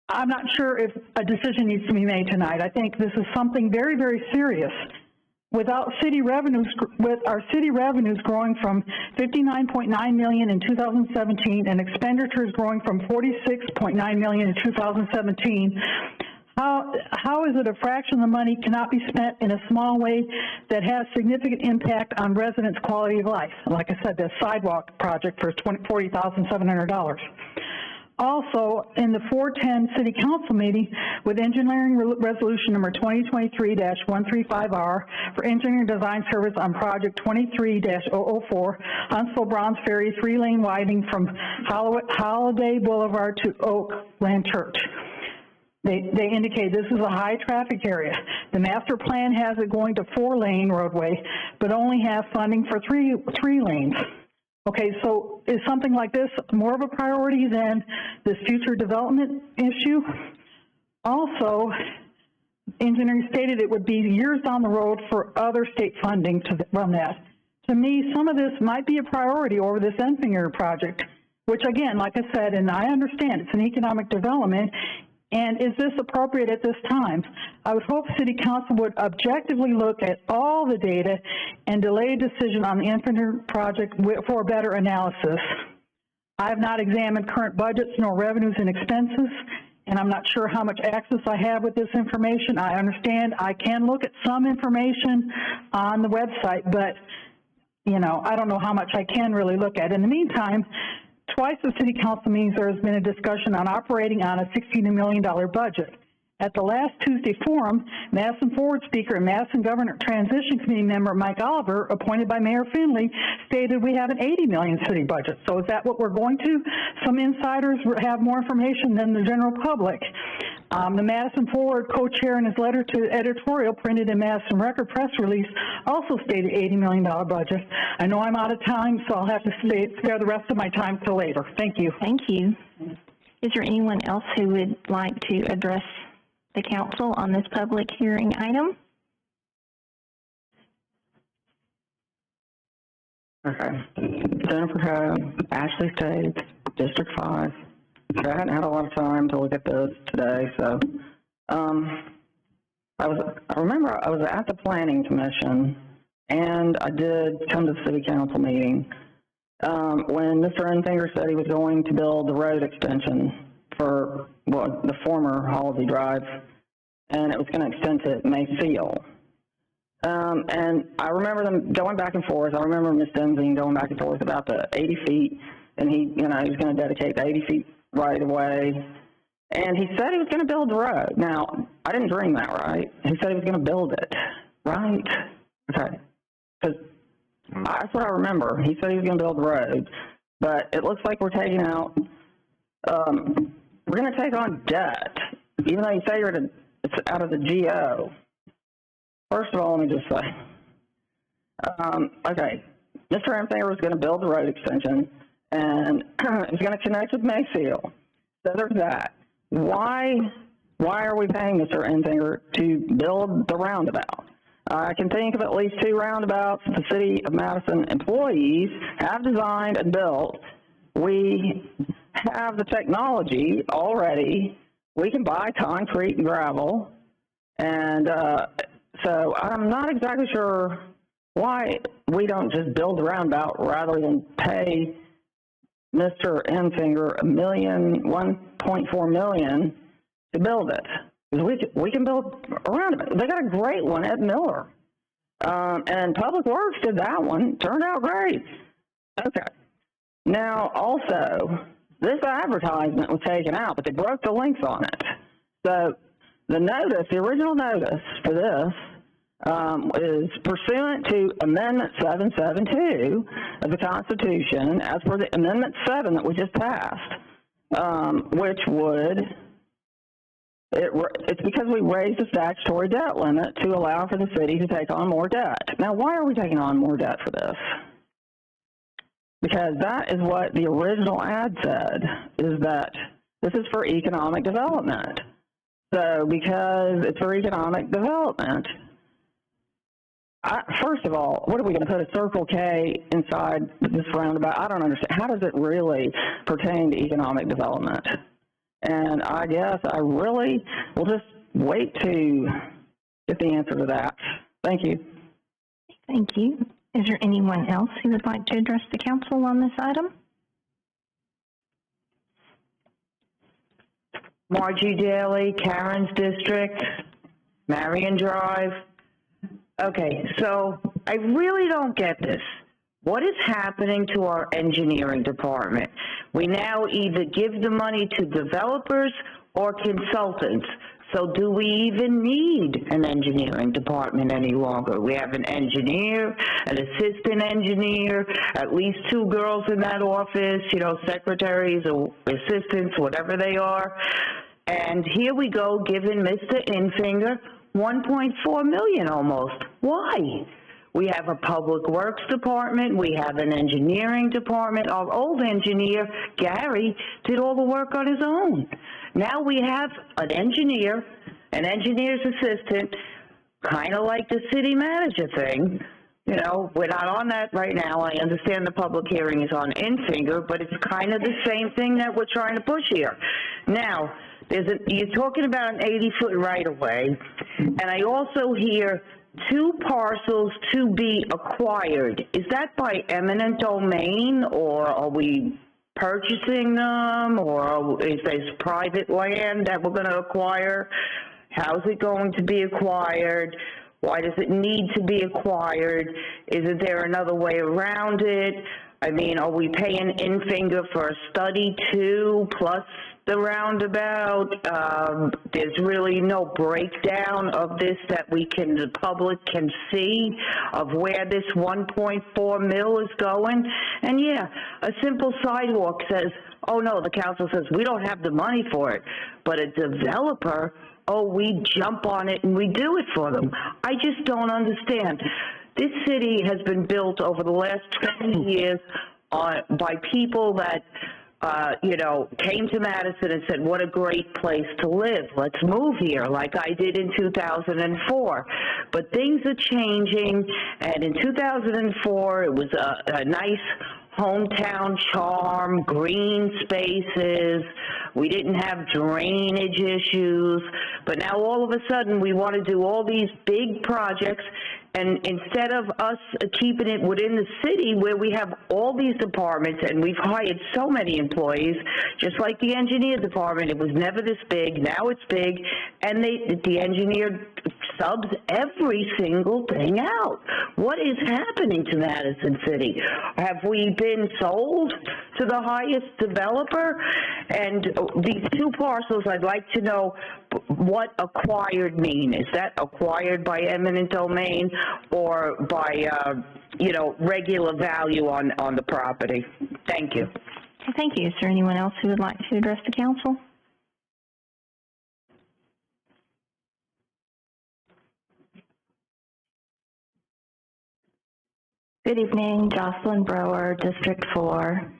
I'm not sure if a decision needs to be made tonight. I think this is something very, very serious. Without city revenues, with our city revenues growing from $59.9 million in 2017 and expenditures growing from $46.9 million in 2017, how is it a fraction of the money cannot be spent in a small way that has significant impact on residents' quality of life? Like I said, the sidewalk project for $40,700. Also, in the 410 City Council meeting with engineering resolution number 2023-135R for engineering design service on project 23-004, Huntsville Bronze Ferry 3-lane widening from Holiday Boulevard to Oakland Church. They indicate this is a high traffic area. The master plan has it going to 4-lane roadway, but only has funding for three lanes. Okay, so is something like this more of a priority than this future development issue? Also, engineering stated it would be years down the road for other state funding to run that. To me, some of this might be a priority over this Enfinger project, which again, like I said, and I understand it's an economic development. And is this appropriate at this time? I would hope City Council would objectively look at all the data and delay a decision on the Enfinger project for better analysis. I have not examined current budgets nor revenues and expenses, and I'm not sure how much access I have with this information. I understand I can look at some information on the website, but, you know, I don't know how much I can really look at. In the meantime, twice at City Council meetings, there has been a discussion on operating on a $16 million budget. At the last Tuesday forum, Madison Forward Speaker and Madison Governor Transition Committee member Mike Oliver, appointed by Mayor Finley, stated we have an $80 million city budget. So is that what we're going to? Some insiders have more information than the general public. The Madison Forward co-chair in his letter to editorial printed in Madison Record press release also stated $80 million budget. I know I'm out of time, so I'll have to spare the rest of my time till later. Thank you. Thank you. Is there anyone else who would like to address the council on this public hearing item? Okay. Jennifer Cobb, Ashley States, District 5. I hadn't had a lot of time to look at this today, so I remember I was at the Planning Commission, and I did come to the City Council meeting when Mr. Enfinger said he was going to build the road extension for the former Halsey Drive, and it was going to extend to Mayfield. And I remember them going back and forth. I remember Ms. Denzine going back and forth about the 80 feet, and he was going to dedicate the 80 feet right away. And he said he was going to build the road. Now, I didn't dream that, right? He said he was going to build it, right? Okay. Because that's what I remember. He said he was going to build the road. But it looks like we're taking out, we're going to take on debt, even though you say it's out of the GO. First of all, let me just say, okay, Mr. Enfinger was going to build the road extension, and he's going to connect with Mayfield. So there's that. Why are we paying Mr. Enfinger to build the roundabout? I can think of at least 2 roundabouts the City of Madison employees have designed and built. We have the technology already. We can buy concrete and gravel, and so I'm not exactly sure why we don't just build the roundabout rather than pay Mr. Enfinger $1.4 million to build it. We can build a roundabout. They got a great one at Miller. And Public Works did that one. Turned out great. Okay. Now, also, this advertisement was taken out, but they broke the links on it. So the notice, the original notice for this is pursuant to Amendment 772 of the Constitution, as per the Amendment 7 that we just passed, which would, it's because we raised the statutory debt limit to allow for the city to take on more debt. Now, why are we taking on more debt for this? Because that is what the original ad said, is that this is for economic development. So because it's for economic development, first of all, what are we going to put a Circle K inside this roundabout? I don't understand. How does it really pertain to economic development? And I guess I really will just wait to get the answer to that. Thank you. Thank you. Is there anyone else who would like to address the council on this item? Margie Daly, Karen's District, Marion Drive. Okay, so I really don't get this. What is happening to our engineering department? We now either give the money to developers or consultants. So do we even need an engineering department any longer? We have an engineer, an assistant engineer, at least 2 girls in that office, secretaries or assistants, whatever they are. And here we go giving Mr. Enfinger $1.4 million almost. Why? We have a public works department. We have an engineering department. Our old engineer, Gary, did all the work on his own. Now we have an engineer, an engineer's assistant, kind of like the city manager thing. We're not on that right now. I understand the public hearing is on Enfinger, but it's kind of the same thing that we're trying to push here. Now, you're talking about an 80-foot right-of-way, and I also hear 2 parcels to be acquired. Is that by eminent domain, or are we purchasing them, or is this private land that we're going to acquire? How's it going to be acquired? Why does it need to be acquired? Isn't there another way around it? I mean, are we paying Enfinger for a study too, plus the roundabout. There's really no breakdown of this that the public can see of where this 1.4 mil is going. And yeah, a simple sidewalk says, oh no, the council says we don't have the money for it. But a developer, oh, we jump on it and we do it for them. I just don't understand. This city has been built over the last 20 years by people that came to Madison and said, what a great place to live. Let's move here, like I did in 2004. But things are changing, and in 2004, it was a nice hometown charm, green spaces. We didn't have drainage issues. But now all of a sudden, we want to do all these big projects, and instead of us keeping it within the city where we have all these departments and we've hired so many employees, just like the engineer department, it was never this big, now it's big, and the engineer subs every single thing out. What is happening to Madison City? Have we been sold to the highest developer? And these two parcels, I'd like to know what acquired mean. Is that acquired by eminent domain or by, regular value on the property? Thank you. Thank you. Is there anyone else who would like to address the council? Good evening, Jocelyn Brower, District 4.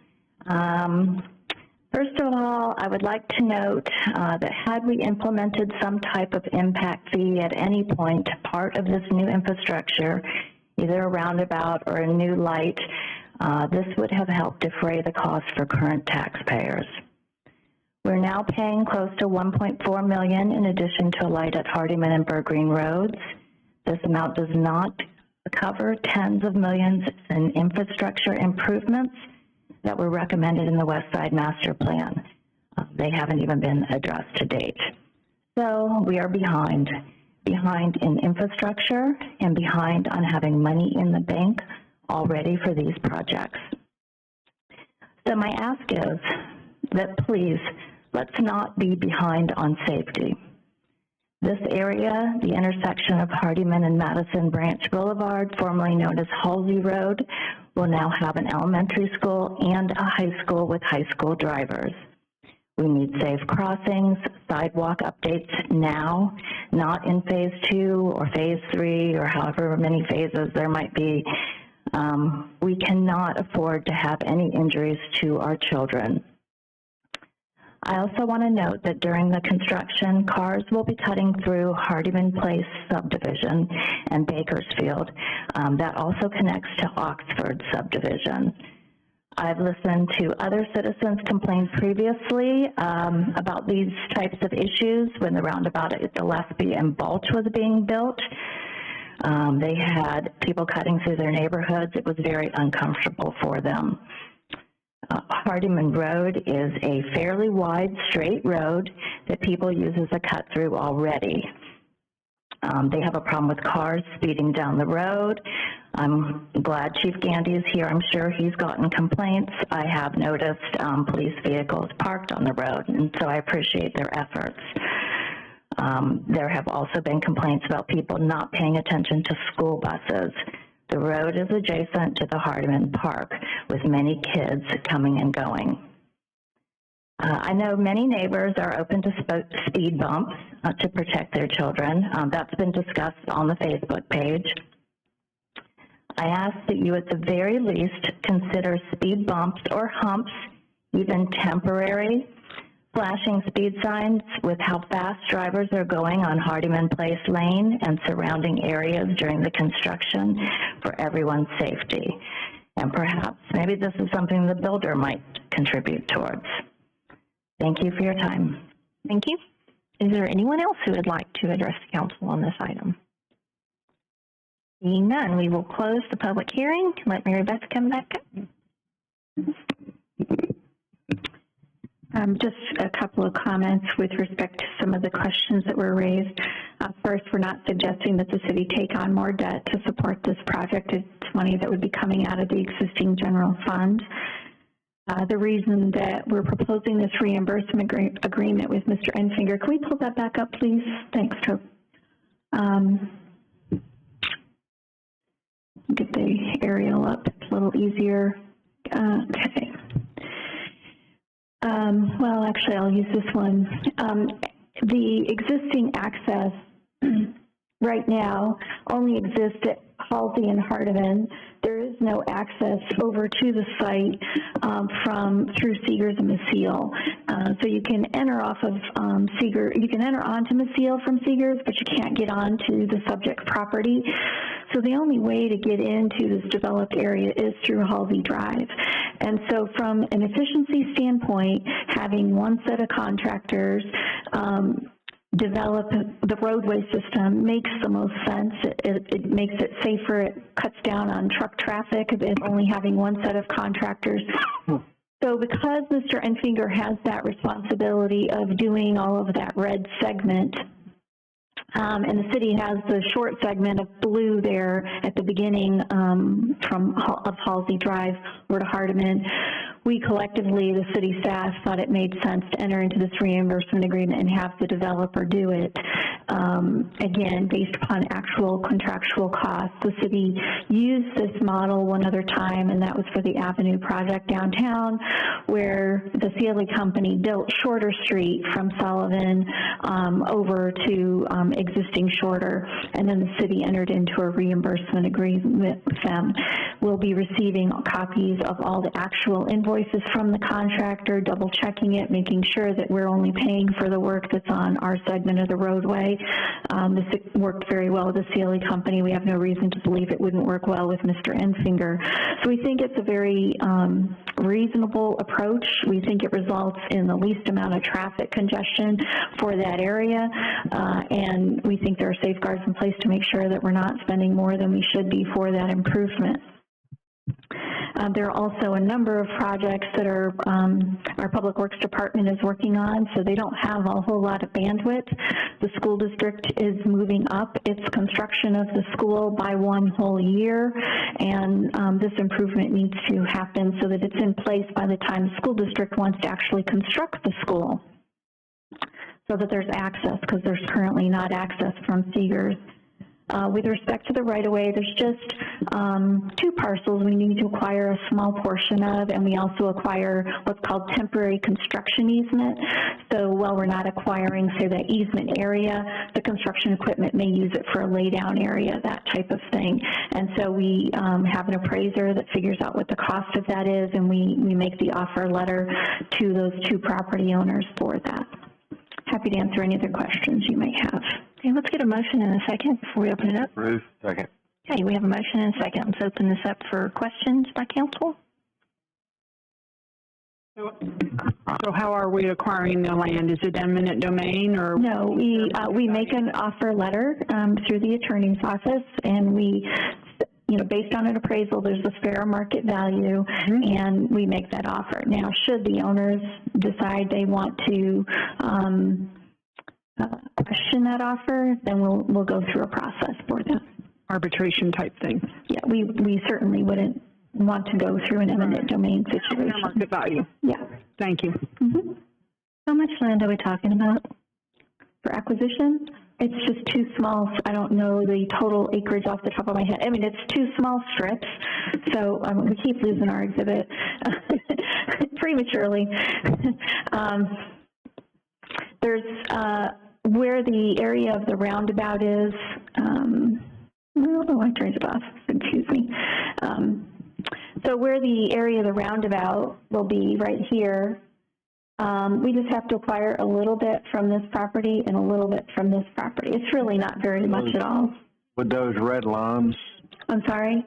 First of all, I would like to note that had we implemented some type of impact fee at any point, part of this new infrastructure, either a roundabout or a new light, this would have helped defray the cost for current taxpayers. We're now paying close to $1.4 million in addition to a light at Hardiman and Burr Green roads. This amount does not cover tens of millions in infrastructure improvements that were recommended in the West Side Master Plan. They haven't even been addressed to date. So we are behind in infrastructure and behind on having money in the bank already for these projects. So my ask is that please, let's not be behind on safety. This area, the intersection of Hardiman and Madison Branch Boulevard, formerly known as Halsey Road, will now have an elementary school and a high school with high school drivers. We need safe crossings, sidewalk updates now, not in phase 2 or phase 3 or however many phases there might be. We cannot afford to have any injuries to our children. I also want to note that during the construction, cars will be cutting through Hardiman Place subdivision and Bakersfield. That also connects to Oxford subdivision. I've listened to other citizens complain previously about these types of issues when the roundabout at Gillespie and Balch was being built. They had people cutting through their neighborhoods. It was very uncomfortable for them. Hardiman Road is a fairly wide, straight road that people use as a cut-through already. They have a problem with cars speeding down the road. I'm glad Chief Gandy is here. I'm sure he's gotten complaints. I have noticed police vehicles parked on the road, and so I appreciate their efforts. There have also been complaints about people not paying attention to school buses. The road is adjacent to the Hardiman Park with many kids coming and going. I know many neighbors are open to speed bumps to protect their children. That's been discussed on the Facebook page. I ask that you at the very least consider speed bumps or humps, even temporary, flashing speed signs with how fast drivers are going on Hardiman Place Lane and surrounding areas during the construction for everyone's safety. And perhaps maybe this is something the builder might contribute towards. Thank you for your time. Thank you. Is there anyone else who would like to address the council on this item? Seeing none, we will close the public hearing. Let Mary Beth come back up. Just a couple of comments with respect to some of the questions that were raised. First, we're not suggesting that the city take on more debt to support this project. It's money that would be coming out of the existing general fund. the reason that we're proposing this reimbursement agreement with Mr. Enfinger. Can we pull that back up, please? Thanks, Toby. Get the aerial up. It's a little easier. Okay. Well, actually, I'll use this one. The existing access right now only exists at Halsey and Hardiman. There is no access over to the site through Seegers and Maciel. So you can enter off of you can enter onto Maciel from Seegers, but you can't get onto the subject property. So the only way to get into this developed area is through Halsey Drive. And so from an efficiency standpoint, having one set of contractors develop the roadway system makes the most sense. It makes it safer. It cuts down on truck traffic of only having one set of contractors. So because Mr. Enfinger has that responsibility of doing all of that red segment, and the city has the short segment of blue there at the beginning of Halsey Drive over to Hardiman, we collectively, the city staff, thought it made sense to enter into this reimbursement agreement and have the developer do it. Again, based upon actual contractual costs. The city used this model one other time, and that was for the Avenue project downtown, where the Sealy company built Shorter Street from Sullivan over to existing Shorter, and then the city entered into a reimbursement agreement with them. We'll be receiving copies of all the actual invoices from the contractor, double checking it, making sure that we're only paying for the work that's on our segment of the roadway. This worked very well with the Sealy company. We have no reason to believe it wouldn't work well with Mr. Enfinger. So we think it's a very reasonable approach. We think it results in the least amount of traffic congestion for that area, and we think there are safeguards in place to make sure that we're not spending more than we should be for that improvement. There are also a number of projects that our Public Works Department is working on, so they don't have a whole lot of bandwidth. The school district is moving up its construction of the school by one whole year, and this improvement needs to happen so that it's in place by the time the school district wants to actually construct the school, so that there's access, because there's currently not access from Seegers. With respect to the right-of-way, there's just 2 parcels we need to acquire a small portion of, and we also acquire what's called temporary construction easement. So while we're not acquiring, say, that easement area, the construction equipment may use it for a lay-down area, that type of thing. And so we have an appraiser that figures out what the cost of that is, and we make the offer letter to those 2 property owners for that. Happy to answer any other questions you may have. Okay, let's get a motion in a second before we open it up. Ruth, second. Okay, we have a motion and a second. Let's open this up for questions by council. So how are we acquiring the land? Is it eminent domain, or? No, we make an offer letter through the attorney's office, and we, based on an appraisal, there's a fair market value, and we make that offer. Now, should the owners decide they want to question that offer, then we'll go through a process for that. Arbitration type thing. Yeah, we certainly wouldn't want to go through an eminent domain situation. Fair market value. Yeah. Thank you. How much land are we talking about for acquisition? It's just too small. I don't know the total acreage off the top of my head. I mean, it's 2 small strips, so we keep losing our exhibit prematurely. There's where the area of the roundabout is. I turned it off. Excuse me. So where the area of the roundabout will be right here. We just have to acquire a little bit from this property and a little bit from this property. It's really not very much at all. With those red lines? I'm sorry?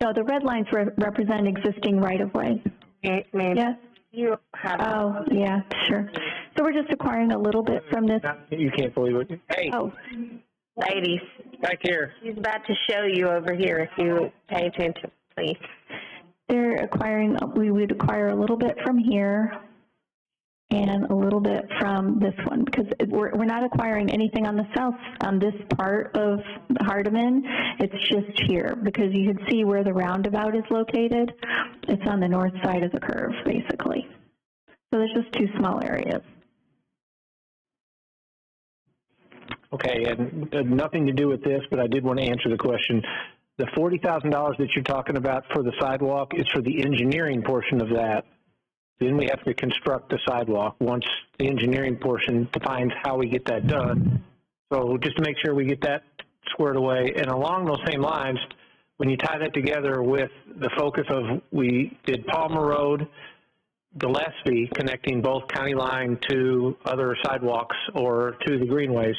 No, the red lines represent existing right-of-way. Yes? You have. Oh, yeah, sure. So we're just acquiring a little bit from this. You can't believe it. Hey. Oh. Ladies. Back here. She's about to show you over here if you pay attention, please. They're acquiring, we would acquire a little bit from here. and a little bit from this one, because we're not acquiring anything on the south, on this part of Hardiman. It's just here, because you can see where the roundabout is located. It's on the north side of the curve, basically. So there's just two small areas. Okay, and nothing to do with this, but I did want to answer the question. The $40,000 that you're talking about for the sidewalk is for the engineering portion of that. Then we have to construct the sidewalk once the engineering portion defines how we get that done. So just to make sure we get that squared away. And along those same lines, when you tie that together with the focus of, we did Palmer Road, Gillespie, connecting both county line to other sidewalks or to the greenways,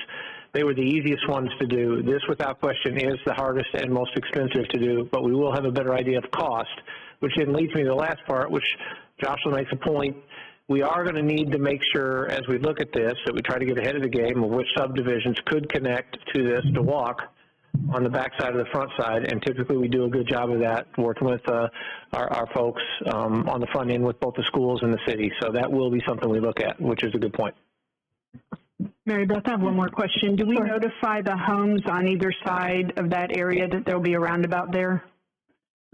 they were the easiest ones to do. This, without question, is the hardest and most expensive to do, but we will have a better idea of cost, which then leads me to the last part, which Joshua makes a point. We are going to need to make sure, as we look at this, that we try to get ahead of the game of which subdivisions could connect to this to walk on the back side of the front side, and typically we do a good job of that, working with our folks on the front end with both the schools and the city. So that will be something we look at, which is a good point. Mary Beth, I have one more question. Do we notify the homes on either side of that area that there will be a roundabout there?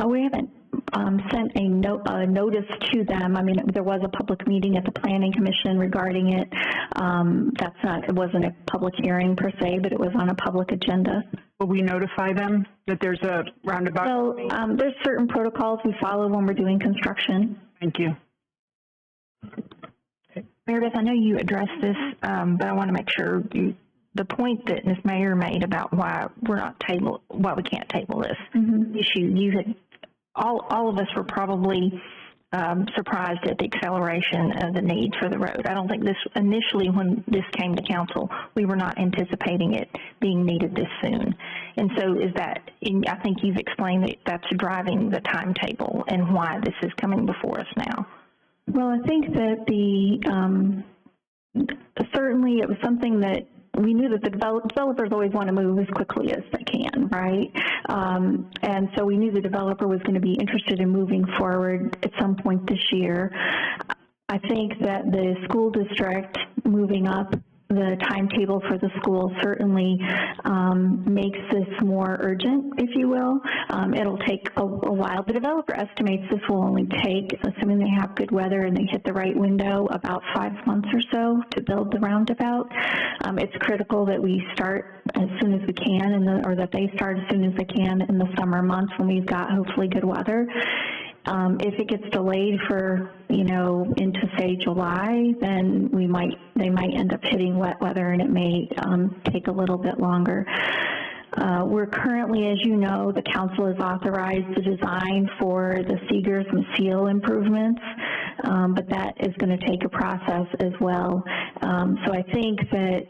We haven't sent a notice to them. I mean, there was a public meeting at the Planning Commission regarding it. It wasn't a public hearing per se, but it was on a public agenda. Will we notify them that there's a roundabout? So there's certain protocols we follow when we're doing construction. Thank you. Meredith, I know you addressed this, but I want to make sure the point that Ms. Mayer made about why we can't table this issue. You had all of us were probably surprised at the acceleration of the need for the road. I don't think this initially, when this came to council, we were not anticipating it being needed this soon. And so I think you've explained that that's driving the timetable and why this is coming before us now. Well, I think that certainly it was something that we knew that the developers always want to move as quickly as they can, right? And so we knew the developer was going to be interested in moving forward at some point this year. I think that the school district moving up the timetable for the school certainly makes this more urgent, if you will. It'll take a while. The developer estimates this will only take, assuming they have good weather and they hit the right window, about 5 months or so to build the roundabout. It's critical that we start as soon as we can, or that they start as soon as they can in the summer months when we've got hopefully good weather. If it gets delayed for, into say July, then they might end up hitting wet weather, and it may take a little bit longer. We're currently, as you know, the council has authorized the design for the Seegers and Seal improvements, but that is going to take a process as well. So I think that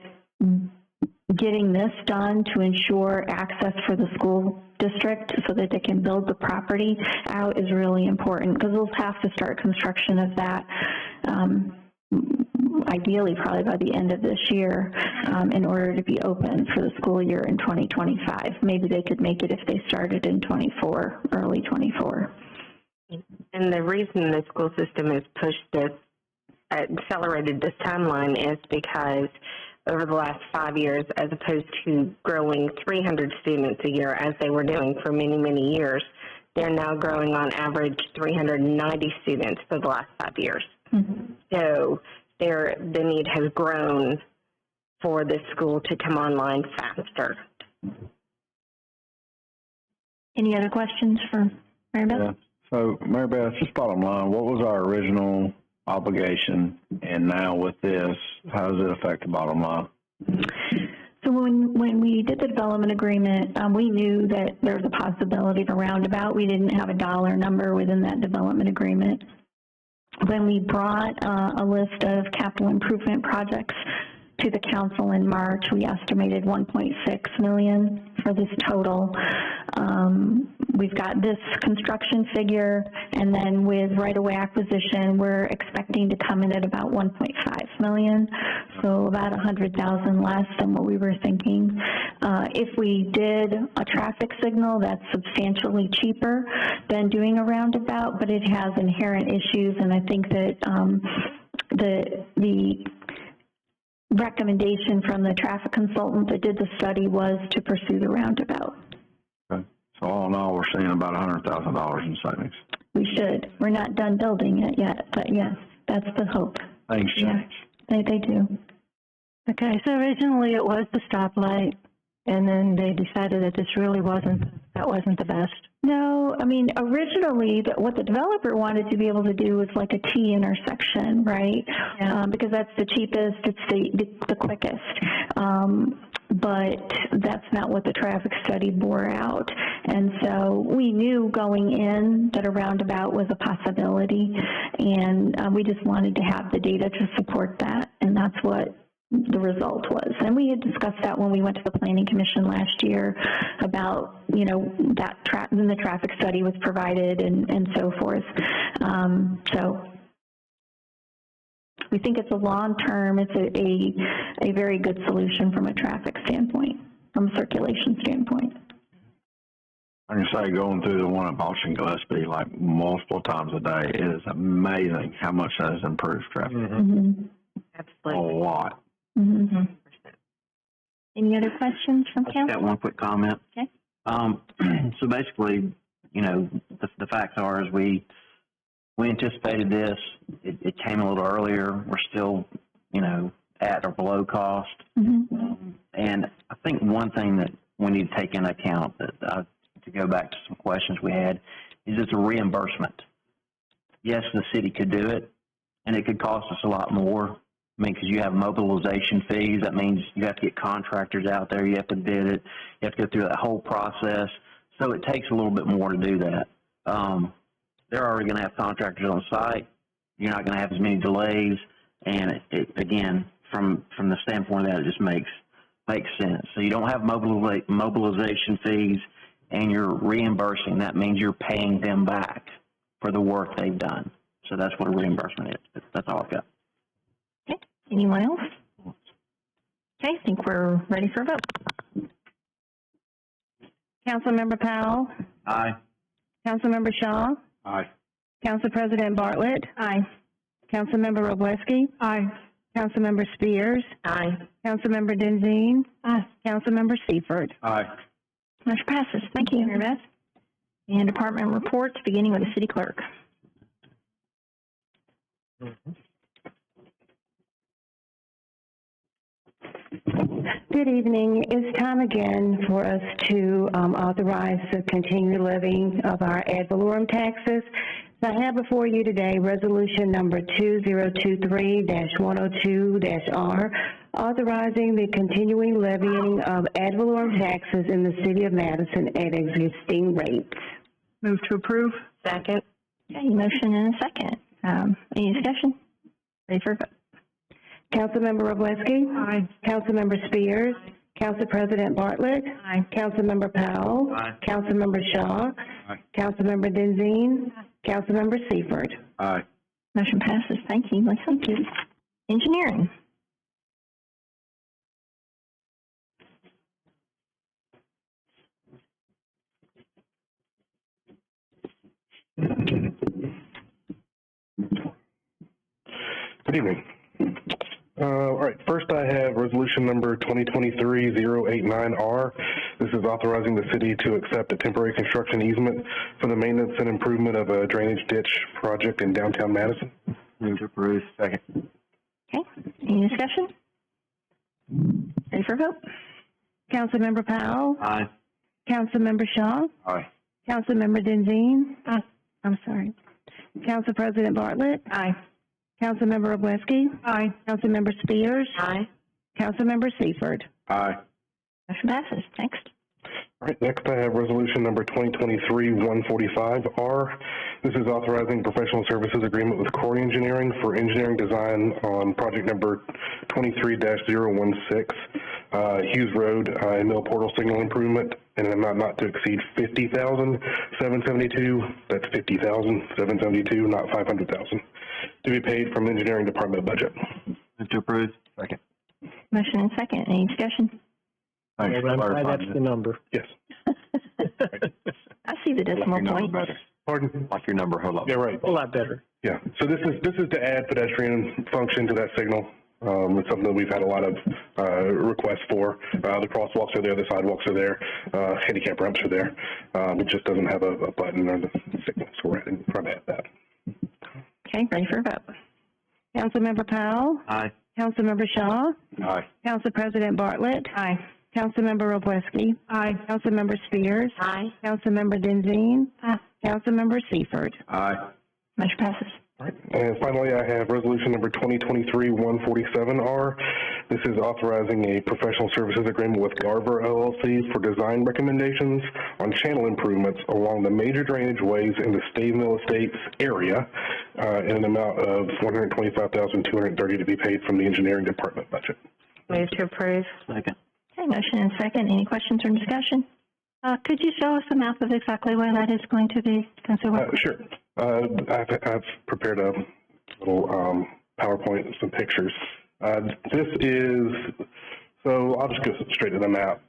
getting this done to ensure access for the school district so that they can build the property out is really important, because we'll have to start construction of that ideally probably by the end of this year in order to be open for the school year in 2025. Maybe they could make it if they started in 24, early 24. And the reason the school system has accelerated this timeline is because over the last 5 years, as opposed to growing 300 students a year as they were doing for many, many years, they're now growing on average 390 students for the last 5 years. So the need has grown for this school to come online faster. Any other questions for Mary Beth? Yeah. So, Mary Beth, just bottom line, what was our original obligation, and now with this, how does it affect the bottom line? So when we did the development agreement, we knew that there was a possibility of a roundabout. We didn't have a dollar number within that development agreement. When we brought a list of capital improvement projects to the council in March, we estimated $1.6 million for this total. We've got this construction figure, and then with right-of-way acquisition, we're expecting to come in at about $1.5 million, so about $100,000 less than what we were thinking. If we did a traffic signal, that's substantially cheaper than doing a roundabout, but it has inherent issues, and I think that the recommendation from the traffic consultant that did the study was to pursue the roundabout. Okay. So all in all, we're seeing about $100,000 in savings. We should. We're not done building it yet, but yes, that's the hope. Things change. Yeah, they do. Okay, so originally it was the stoplight, and then they decided that that wasn't the best. No, I mean, originally, what the developer wanted to be able to do was like a T intersection, right? Yeah. Because that's the cheapest, it's the quickest. But that's not what the traffic study bore out. And so we knew going in that a roundabout was a possibility, and we just wanted to have the data to support that, and that's what the result was. And we had discussed that when we went to the Planning Commission last year about, that then the traffic study was provided and so forth. So we think it's a long-term, it's a very good solution from a traffic standpoint, from a circulation standpoint. I can say going through the one at Balch and Gillespie like multiple times a day, it is amazing how much that has improved traffic. Mm-hmm. Absolutely. A lot. Mm-hmm. Any other questions from I just council? got one quick comment. Okay. So basically, the facts are is we anticipated this. It came a little earlier. We're still, at or below cost. Mm-hmm. And I think one thing that we need to take into account to go back to some questions we had is it's a reimbursement. Yes, the city could do it, and it could cost us a lot more. Because you have mobilization fees. That means you have to get contractors out there. You have to bid it. You have to go through that whole process. So it takes a little bit more to do that. They're already going to have contractors on site. You're not going to have as many delays. And again, from the standpoint of that, it just makes sense. So you don't have mobilization fees, and you're reimbursing. That means you're paying them back for the work they've done. So that's what a reimbursement is. That's all I've got. Okay. Anyone else? Okay, I think we're ready for a vote. Councilmember Powell? Aye. Councilmember Shaw? Aye. Council President Bartlett? Aye. Councilmember Wroblewski? Aye. Councilmember Spears? Aye. Councilmember Denzine? Aye. Councilmember Seifert? Aye. Motion passes. Thank you, Mary Beth. And department reports, beginning with the city clerk. Good evening. It's time again for us to authorize the continued levying of our ad valorem taxes. So I have before you today resolution number 2023-102-R, authorizing the continuing levying of ad valorem taxes in the city of Madison at existing rates. Move to approve. Second. Okay, motion and a second. Any discussion? Ready for a vote? Councilmember Wroblewski? Aye. Councilmember Spears? Council President Bartlett? Aye. Councilmember Powell? Aye. Councilmember Shaw? Aye. Councilmember Denzine? Councilmember Seifert? Aye. Motion passes. Thank you. Thank you. Engineering. Good evening. All right, first I have resolution number 2023-089R. This is authorizing the city to accept a temporary construction easement for the maintenance and improvement of a drainage ditch project in downtown Madison. Move to approve. Second. Okay. Any discussion? Ready for a vote? Councilmember Powell? Aye. Councilmember Shaw? Aye. Councilmember Denzine? I'm sorry. Council President Bartlett? Aye. Councilmember Wroblewski? Aye. Councilmember Spears? Aye. Councilmember Seifert? Aye. Motion passes. Next. All right, next I have resolution number 2023-145R. This is authorizing professional services agreement with Corey Engineering for engineering design on project number 23-016, Hughes Road and Mill Portal signal improvement, and an amount not to exceed $50,772. That's $50,772, not $500,000, to be paid from engineering department budget. Move to approve. Second. Motion and second. Any discussion? Thanks for clarifying That's the number. Yes. I see the decimal point. better. Pardon? Like your number, hold up. Yeah, right. A lot better. Yeah, so this is to add pedestrian function to that signal. It's something that we've had a lot of requests for. The crosswalks are there, the sidewalks are there, handicap ramps are there. It just doesn't have a button or the signal, so we're trying to add that. Okay, ready for a vote. Councilmember Powell? Aye. Councilmember Shaw? Aye. Council President Bartlett? Aye. Councilmember Wroblewski? Aye. Councilmember Spears? Aye. Councilmember Denzine? Aye. Councilmember Seifert? Aye. Motion passes. All right. And finally, I have resolution number 2023-147R. This is authorizing a professional services agreement with Garver LLC for design recommendations on channel improvements along the major drainage ways in the Stave Mill Estates area in an amount of $125,230 to be paid from the engineering department budget. Move to approve. Second. Okay, motion and second. Any questions or discussion? Could you show us a map of exactly where that is going to be? Sure. I've prepared a little PowerPoint and some pictures. This is, so I'll just go straight to the map.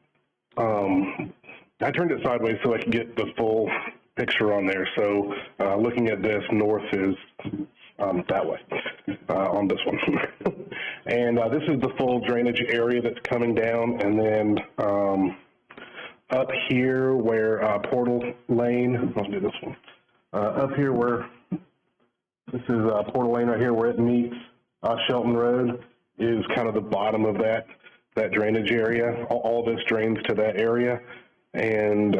I turned it sideways so I could get the full picture on there. So looking at this, north is that way on this one. And this is the full drainage area that's coming down, and then up here where Portal Lane, I'll do this one. Up here where, this is Portal Lane right here where it meets Shelton Road is kind of the bottom of that drainage area. All this drains to that area and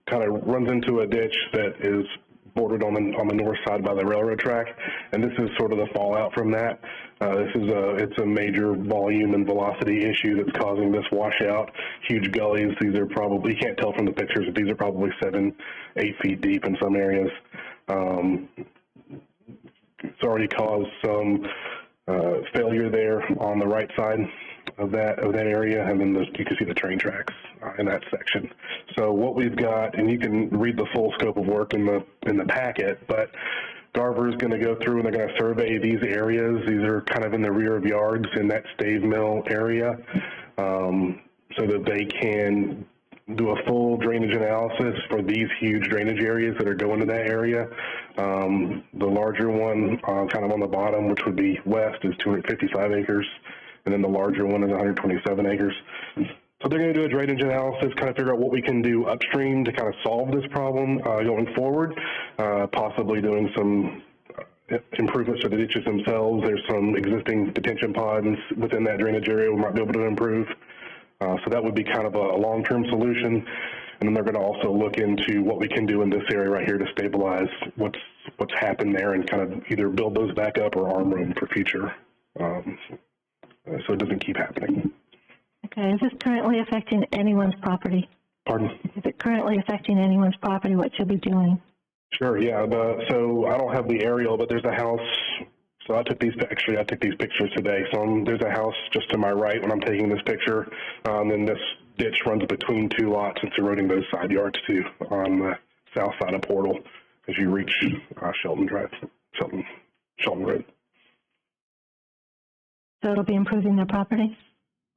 kind of runs into a ditch that is bordered on the north side by the railroad track, and this is sort of the fallout from that. It's a major volume and velocity issue that's causing this washout. Huge gullies. These are probably, you can't tell from the pictures, but these are probably 7-8 feet deep in some areas. It's already caused some failure there on the right side of that area, and then you can see the train tracks in that section. So what we've got, and you can read the full scope of work in the packet, but Garver is going to go through and they're going to survey these areas. These are kind of in the rear of yards in that Stave Mill area, so that they can do a full drainage analysis for these huge drainage areas that are going to that area. The larger one, kind of on the bottom, which would be west, is 255 acres. And then the larger one is 127 acres. So they're going to do a drainage analysis, kind of figure out what we can do upstream to kind of solve this problem going forward, possibly doing some improvements to the ditches themselves. There's some existing detention ponds within that drainage area we might be able to improve. So that would be kind of a long-term solution. And then they're going to also look into what we can do in this area right here to stabilize what's happened there and kind of either build those back up or arm room for future. So it doesn't keep happening. Okay, is this currently affecting anyone's property? Pardon? Is it currently affecting anyone's property, what you'll be doing? Sure, yeah. So I don't have the aerial, but there's a house. So I took these pictures today. So there's a house just to my right when I'm taking this picture. Then this ditch runs between two lots. It's eroding those side yards too on the south side of Portal as you reach Shelton Road. So it'll be improving their property?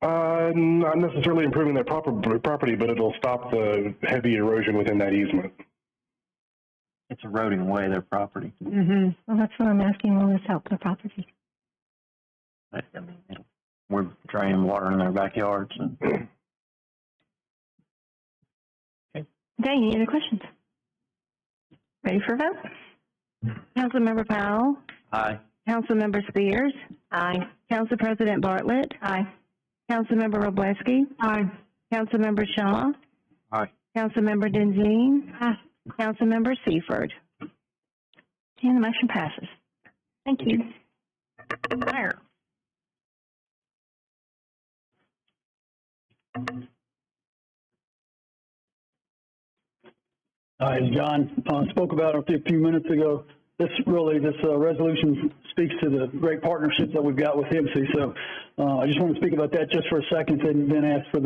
Not necessarily improving their property, but it'll stop the heavy erosion within that easement. It's eroding away their property. Mm-hmm. Well, that's what I'm asking. Will this help their property? We're draining water in their backyards. Okay, any other questions? Ready for a vote? Councilmember Powell? Aye. Councilmember Spears? Aye. Council President Bartlett? Aye. Councilmember Wroblewski? Aye. Councilmember Shaw? Aye. Councilmember Denzine? Aye. Councilmember Seifert? And the motion passes. Thank you. Fire. As John spoke about a few minutes ago, this resolution speaks to the great partnership that we've got with HIBC. So I just want to speak about that just for a second and then ask for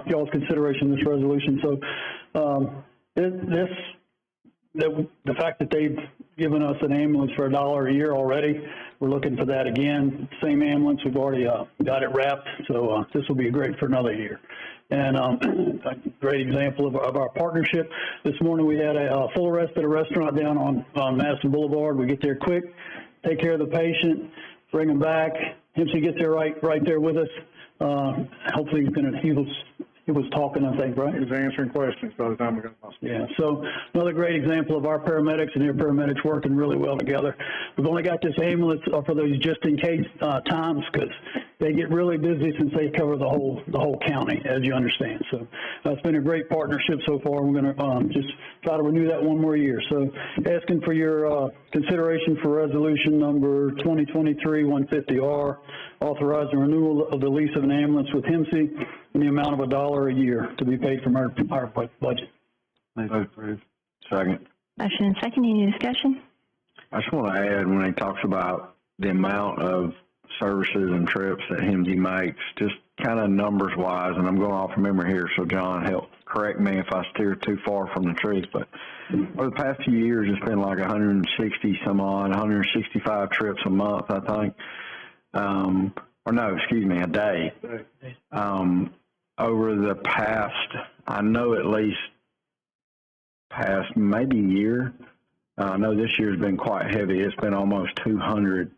y'all's consideration of this resolution. So the fact that they've given us an ambulance for $1 a year already, we're looking for that again. Same ambulance, we've already got it wrapped, so this will be great for another year. And a great example of our partnership. This morning we had a full arrest at a restaurant down on Madison Boulevard. We get there quick, take care of the patient, bring him back. MC gets there right there with us. Hopefully he was talking, I think, right? He was answering questions by the time we got to hospital. Yeah, so another great example of our paramedics and their paramedics working really well together. We've only got this ambulance for those just-in-case times because they get really busy since they cover the whole county, as you understand. So it's been a great partnership so far. We're going to just try to renew that one more year. So asking for your consideration for resolution number 2023-150R, authorizing renewal of the lease of an ambulance with HIMSI in the amount of $1 a year to be paid from our budget. Approved. Second. Motion and second. Any discussion? I just want to add, when he talks about the amount of services and trips that HIMSI makes, just kind of numbers wise, and I'm going off from memory here, so John, help correct me if I steer too far from the truth, but over the past few years, it's been like 160 some odd, 165 trips a month, I think. Or no, excuse me, a day. Over the past, I know at least past maybe year, I know this year's been quite heavy. It's been almost 200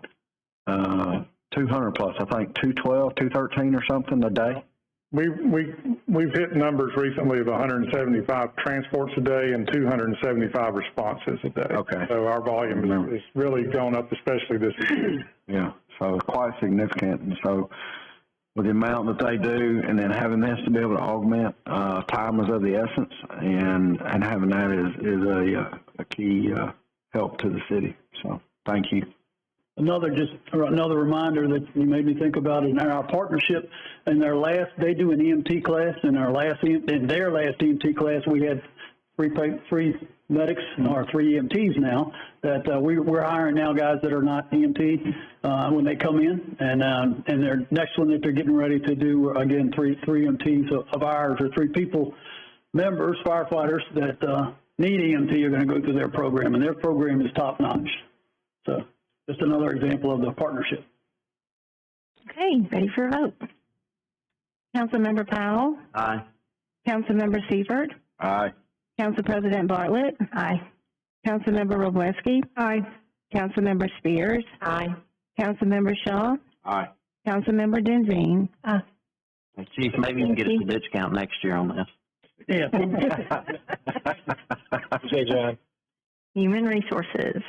plus, I think 212, 213 or something a day. We've hit numbers recently of 175 transports a day and 275 responses a day. Okay. So our volume is really gone up, especially this year. Yeah, so it's quite significant. And so with the amount that they do, and then having this to be able to augment, time is of the essence, and having that is a key help to the city. So thank you. Another reminder that you made me think about in our partnership. In they do an EMT class. In their last EMT class, we had three medics, or 3 EMTs now, that we're hiring now guys that are not EMT when they come in, and their next one that they're getting ready to do, again, three EMTs of ours, or 3 people, members, firefighters that need EMT are going to go through their program, and their program is top notch. So just another example of the partnership. Okay, ready for a vote. Councilmember Powell? Aye. Councilmember Seifert? Aye. Council President Bartlett? Aye. Councilmember Wroblewski? Aye. Councilmember Spears? Aye. Councilmember Shaw? Aye. Councilmember Denzine? Aye. Chief, maybe you can get us a ditch count next year on this. Yeah. Okay, John. Human Resources.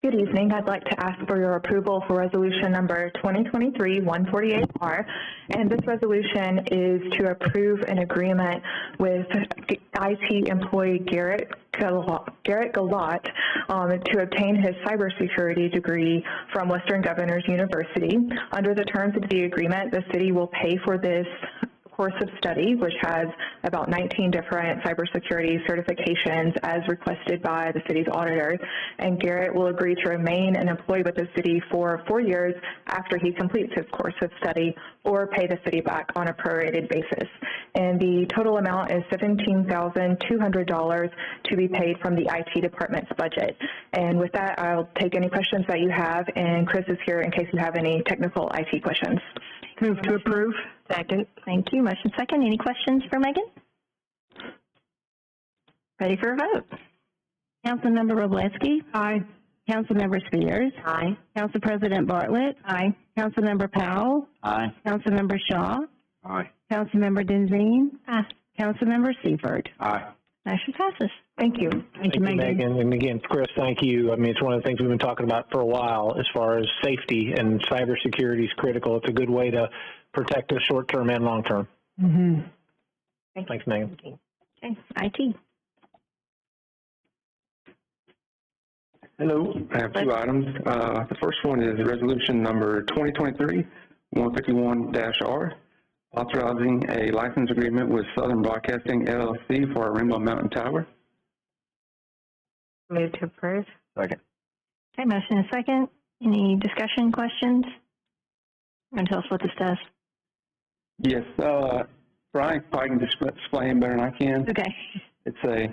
Good evening. I'd like to ask for your approval for resolution number 2023-148R. And this resolution is to approve an agreement with IT employee Garrett Galot to obtain his cybersecurity degree from Western Governors University. Under the terms of the agreement, the city will pay for this course of study, which has about 19 different cybersecurity certifications as requested by the city's auditor. And Garrett will agree to remain an employee with the city for 4 years after he completes his course of study, or pay the city back on a prorated basis. And the total amount is $17,200 to be paid from the IT department's budget. And with that, I'll take any questions that you have, and Chris is here in case you have any technical IT questions. Move to approve. Second. Thank you. Motion second. Any questions for Megan? Ready for a vote. Councilmember Wroblewski? Aye. Councilmember Spears? Aye. Council President Bartlett? Aye. Councilmember Powell? Aye. Councilmember Shaw? Aye. Councilmember Denzine? Aye. Councilmember Seifert? Aye. Motion passes. Thank you. Thank you, Megan. And again, Chris, thank you. I mean, it's one of the things we've been talking about for a while as far as safety, and cybersecurity is critical. It's a good way to protect us short-term and long-term. Mm-hmm. Thanks, Megan. Okay, IT. Hello, I have 2 items. The first one is resolution number 2023-151-R, authorizing a license agreement with Southern Broadcasting LLC for our Rainbow Mountain Tower. Move to approve. Second. Okay, motion and second. Any discussion, questions? And tell us what this does. Yes, Brian probably can explain better than I can. Okay. It's a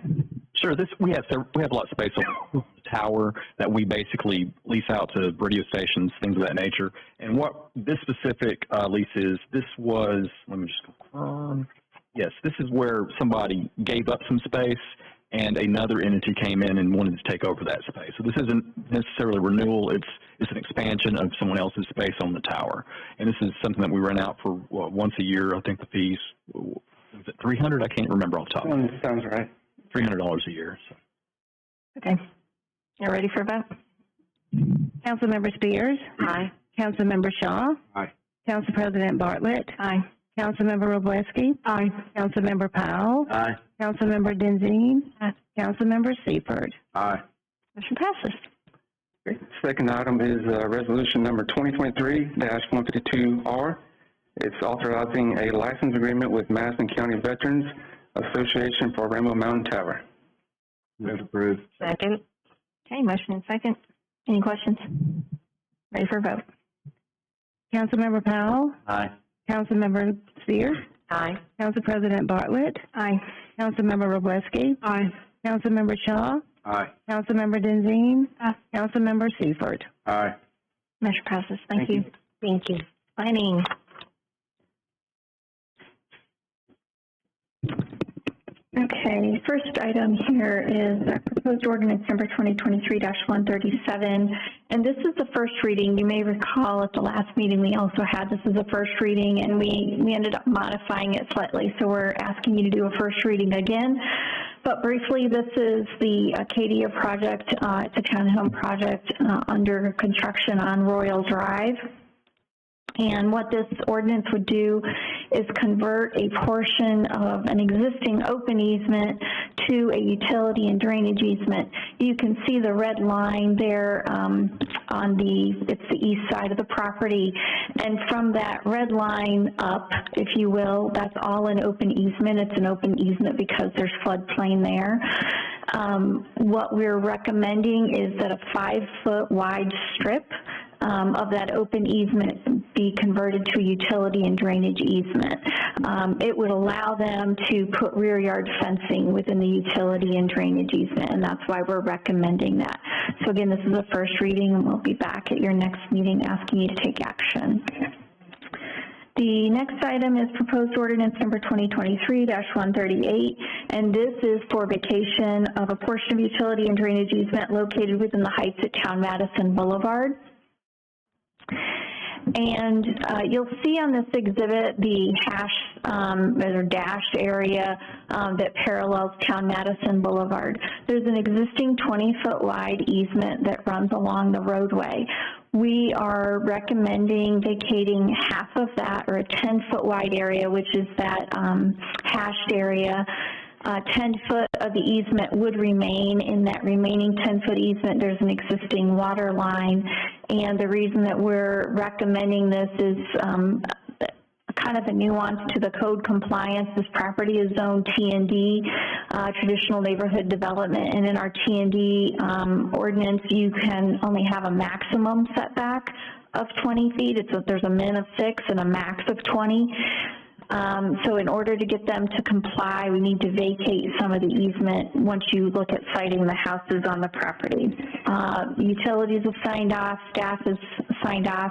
Sure. We have a lot of space on the tower that we basically lease out to radio stations, things of that nature. And what this specific lease is, this was, let me just confirm. Yes, this is where somebody gave up some space and another entity came in and wanted to take over that space. So this isn't necessarily renewal, it's an expansion of someone else's space on the tower. And this is something that we rent out for once a year. I think the fees, is it $300? I can't remember off the top. Sounds right. $300 a year. So. Okay. You ready for a vote? Councilmember Spears? Aye. Councilmember Shaw? Aye. Council President Bartlett? Aye. Councilmember Wroblewski? Aye. Councilmember Powell? Aye. Councilmember Denzine? Aye. Councilmember Seifert? Aye. Motion passes. Great. Second item is resolution number 2023-152R. It's authorizing a license agreement with Madison County Veterans Association for Rainbow Mountain Tower. Move to approve. Second. Okay, motion and second. Any questions? Ready for a vote? Councilmember Powell? Aye. Councilmember Spears? Aye. Council President Bartlett? Aye. Councilmember Wroblewski? Aye. Councilmember Shaw? Aye. Councilmember Denzine? Aye. Councilmember Seifert? Aye. Motion passes. Thank you. Thank you. Planning. Okay, first item here is proposed ordinance number 2023-137, and this is the first reading. You may recall at the last meeting we also had this as a first reading, and we ended up modifying it slightly, so we're asking you to do a first reading again. But briefly, this is the Acadia project. It's a townhome project under construction on Royal Drive. And what this ordinance would do is convert a portion of an existing open easement to a utility and drainage easement. You can see the red line there it's the east side of the property. And from that red line up, if you will, that's all an open easement. It's an open easement because there's floodplain there. What we're recommending is that a 5-foot wide strip of that open easement be converted to a utility and drainage easement. It would allow them to put rear yard fencing within the utility and drainage easement, and that's why we're recommending that. So again, this is a first reading, and we'll be back at your next meeting asking you to take action. The next item is proposed ordinance number 2023-138, and this is for vacation of a portion of utility and drainage easement located within the heights at Town Madison Boulevard. And you'll see on this exhibit the hash or dashed area that parallels Town Madison Boulevard. There's an existing 20-foot wide easement that runs along the roadway. We are recommending vacating half of that, or a 10-foot wide area, which is that hashed area. 10 foot of the easement would remain. In that remaining 10-foot easement, there's an existing water line. And the reason that we're recommending this is kind of a nuance to the code compliance. This property is zoned T&D, traditional neighborhood development. And in our T&D ordinance, you can only have a maximum setback of 20 feet. There's a min of 6 and a max of 20. So in order to get them to comply, we need to vacate some of the easement once you look at siting the houses on the property. Utilities have signed off, staff has signed off,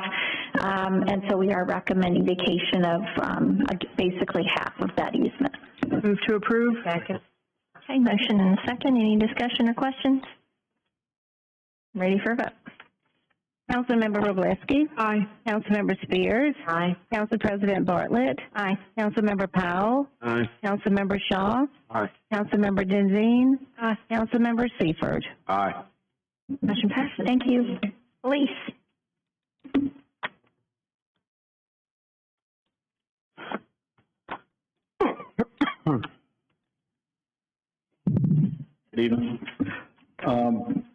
and so we are recommending vacation of basically half of that easement. Move to approve. Second. Okay, motion and a second. Any discussion or questions? Ready for a vote. Councilmember Wroblewski? Aye. Councilmember Spears? Aye. Council President Bartlett? Aye. Councilmember Powell? Aye. Councilmember Shaw? Aye. Councilmember Denzine? Aye. Councilmember Seifert? Aye. Motion passes. Thank you. Police. Good evening.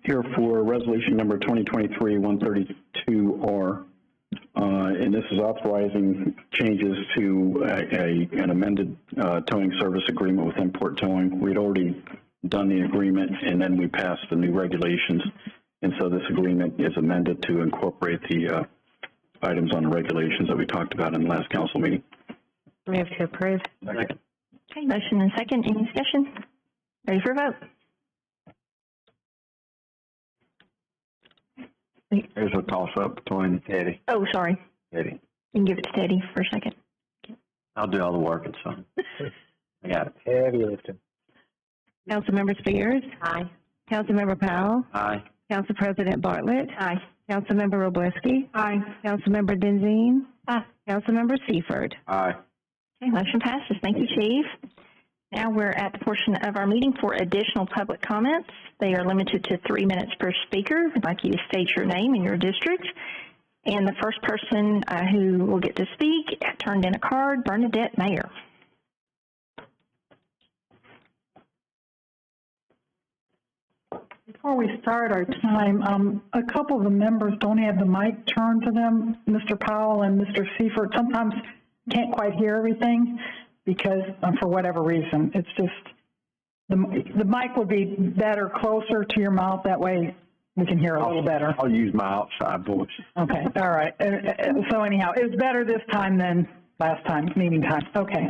Here for resolution number 2023-132R, and this is authorizing changes to an amended towing service agreement with Import Towing. We'd already done the agreement, and then we passed the new regulations, and so this agreement is amended to incorporate the items on the regulations that we talked about in the last council meeting. Move to approve. Second. Okay, motion and second. Any discussion? Ready for a vote? There's a toss-up between Teddy. Oh, sorry. Teddy. You can give it to Teddy for a second. I'll do all the work, it's fine. I got it. Heavy lifting. Councilmember Spears? Aye. Councilmember Powell? Aye. Council President Bartlett? Aye. Councilmember Wroblewski? Aye. Councilmember Denzine? Aye. Councilmember Seifert? Aye. Okay, motion passes. Thank you, Chief. Now we're at the portion of our meeting for additional public comments. They are limited to 3 minutes per speaker. I'd like you to state your name and your district. And the first person who will get to speak turned in a card, Bernadette Mayer. Before we start our time, a couple of the members don't have the mic turned to them, Mr. Powell and Mr. Seifert. Sometimes can't quite hear everything because for whatever reason. It's just the mic would be better closer to your mouth. That way we can hear a little better. I'll use my outside voice. Okay, all right. So anyhow, it was better this time than last time, meeting time. Okay.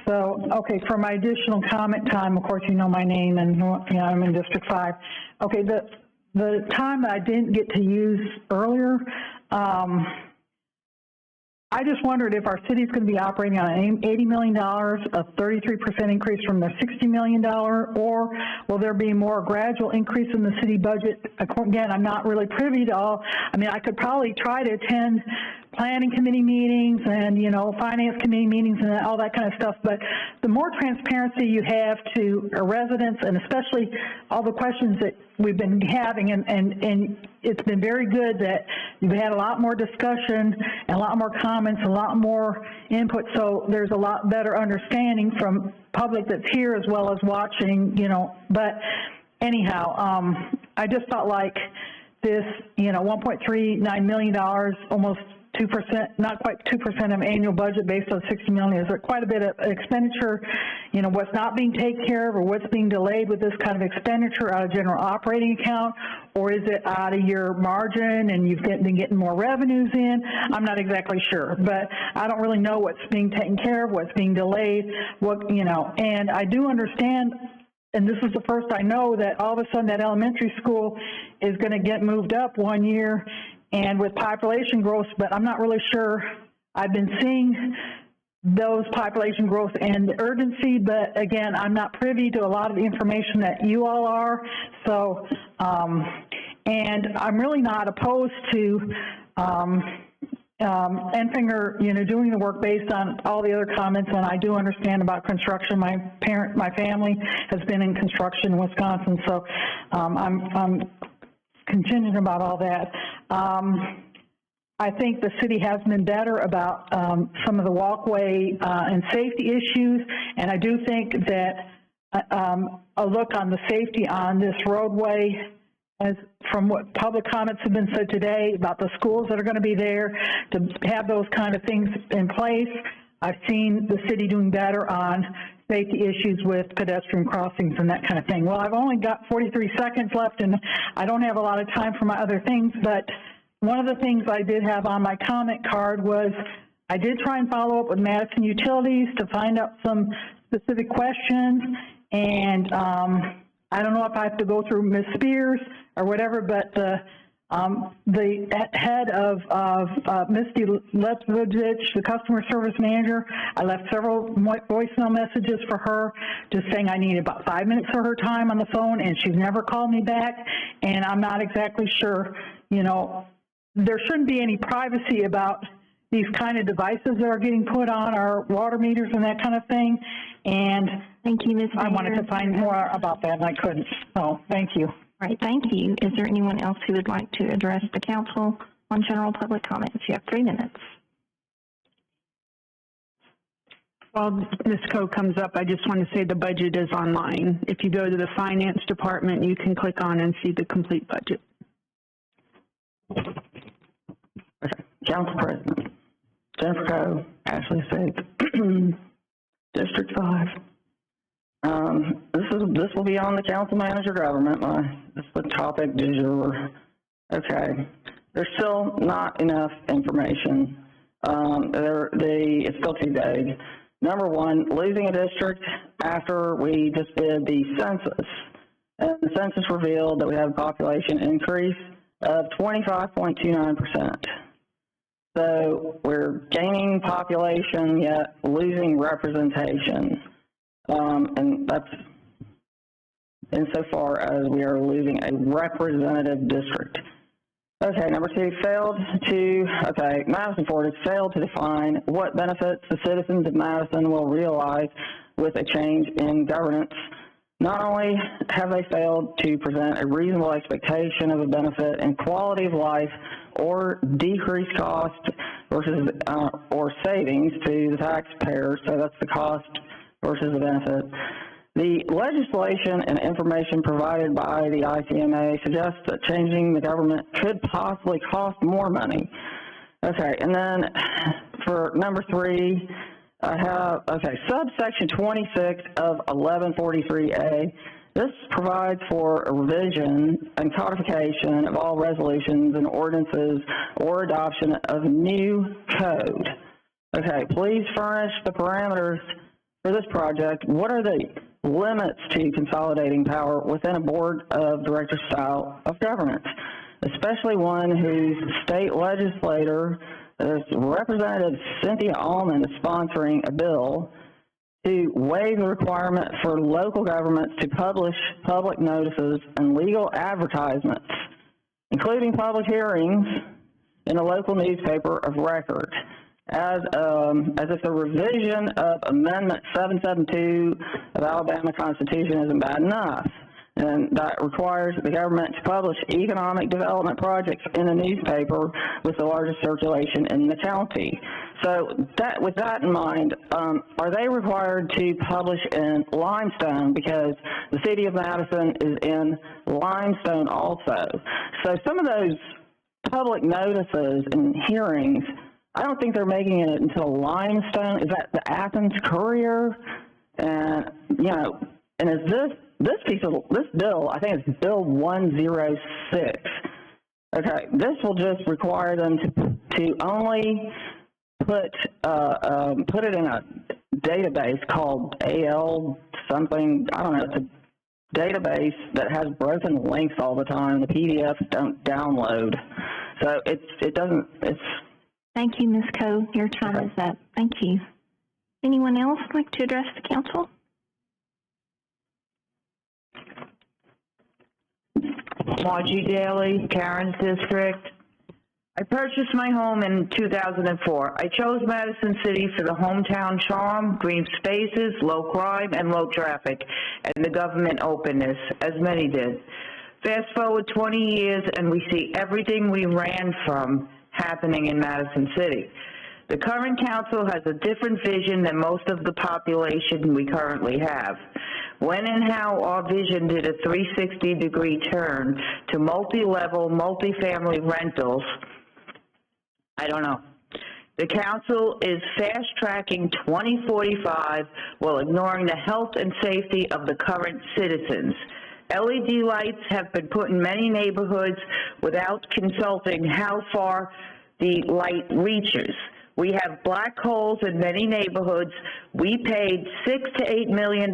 So, okay, for my additional comment time, of course, you know my name, and you know, I'm in District 5. Okay, the time that I didn't get to use earlier, I just wondered if our city's going to be operating on $80 million, a 33% increase from the $60 million, or will there be more gradual increase in the city budget? Again, I'm not really privy to all. I mean, I could probably try to attend planning committee meetings and, you know, finance committee meetings and all that kind of stuff, but the more transparency you have to residents, and especially all the questions that we've been having, and it's been very good that we've had a lot more discussion and a lot more comments, a lot more input, so there's a lot better understanding from public that's here as well as watching, you know. But anyhow, I just felt like this, you know, $1.39 million, almost 2%, not quite 2% of annual budget based on $60 million. Is there quite a bit of expenditure, you know, what's not being taken care of or what's being delayed with this kind of expenditure out of general operating account, or is it out of your margin and you've been getting more revenues in? I'm not exactly sure, but I don't really know what's being taken care of, what's being delayed, what, you know, and I do understand, and this is the first I know that all of a sudden that elementary school is going to get moved up 1 year and with population growth, but I'm not really sure. I've been seeing those population growth and the urgency, but again, I'm not privy to a lot of the information that you all are. So, and I'm really not opposed to Enfinger, you know, doing the work based on all the other comments, and I do understand about construction. My family has been in construction in Wisconsin, so I'm contingent about all that. I think the city has been better about some of the walkway and safety issues, and I do think that a look on the safety on this roadway, as from what public comments have been said today about the schools that are going to be there, to have those kind of things in place. I've seen the city doing better on safety issues with pedestrian crossings and that kind of thing. Well, I've only got 43 seconds left, and I don't have a lot of time for my other things, but one of the things I did have on my comment card was I did try and follow up with Madison Utilities to find out some specific questions, and I don't know if I have to go through Ms. Spears or whatever, but the head of Misty Letvich, the customer service manager, I left several voicemail messages for her just saying I needed about 5 minutes of her time on the phone, and she's never called me back, and I'm not exactly sure, you know, there shouldn't be any privacy about these kind of devices that are getting put on our water meters and that kind of thing, and thank you, Ms. Mayor. I wanted to find more about that, and I couldn't, so thank you. All right, thank you. Is there anyone else who would like to address the council on general public comments? You have 3 minutes. While Ms. Coe comes up, I just want to say the budget is online. If you go to the finance department, you can click on and see the complete budget. Okay. Council President, Jennifer Coe, Ashley State, District 5. This will be on the council manager government. This is the topic du jour. Okay. There's still not enough information. It's still too vague. number one, losing a district after we just did the census. And the census revealed that we have a population increase of 25.29%. So we're gaining population yet losing representation. And that's insofar as we are losing a representative district. Okay, number two, Madison Ford has failed to define what benefits the citizens of Madison will realize with a change in governance. Not only have they failed to present a reasonable expectation of a benefit in quality of life or decreased cost versus or savings to the taxpayer, so that's the cost versus the benefit. The legislation and information provided by the ICMA suggests that changing the government could possibly cost more money. Okay, and then for number three, I have, subsection 26 of 1143A. This provides for a revision and codification of all resolutions and ordinances or adoption of new code. Okay, please furnish the parameters for this project. What are the limits to consolidating power within a board of directors style of governance, especially one whose state legislator, Representative Cynthia Allman, is sponsoring a bill to waive the requirement for local governments to publish public notices and legal advertisements, including public hearings in a local newspaper of record, as if the revision of Amendment 772 of Alabama Constitution isn't bad enough. And that requires the government to publish economic development projects in a newspaper with the largest circulation in the county. So with that in mind, are they required to publish in limestone, because the city of Madison is in limestone also? So some of those public notices and hearings, I don't think they're making it into limestone. Is that the Athens Courier? And, and is this bill, I think it's Bill 106. Okay, this will just require them to only put it in a database called AL something, I don't know, it's a database that has broken links all the time. The PDFs don't download. So it doesn't. Thank you, Ms. Coe. Your time is up. Thank you. Anyone else like to address the council? Margie Daly, Karen's district. I purchased my home in 2004. I chose Madison City for the hometown charm, green spaces, low crime, and low traffic, and the government openness, as many did. Fast forward 20 years, and we see everything we ran from happening in Madison City. The current council has a different vision than most of the population we currently have. When and how our vision did a 360-degree turn to multi-level, multi-family rentals, I don't know. The council is fast-tracking 2045 while ignoring the health and safety of the current citizens. LED lights have been put in many neighborhoods without consulting how far the light reaches. We have black holes in many neighborhoods. We paid $6 to $8 million.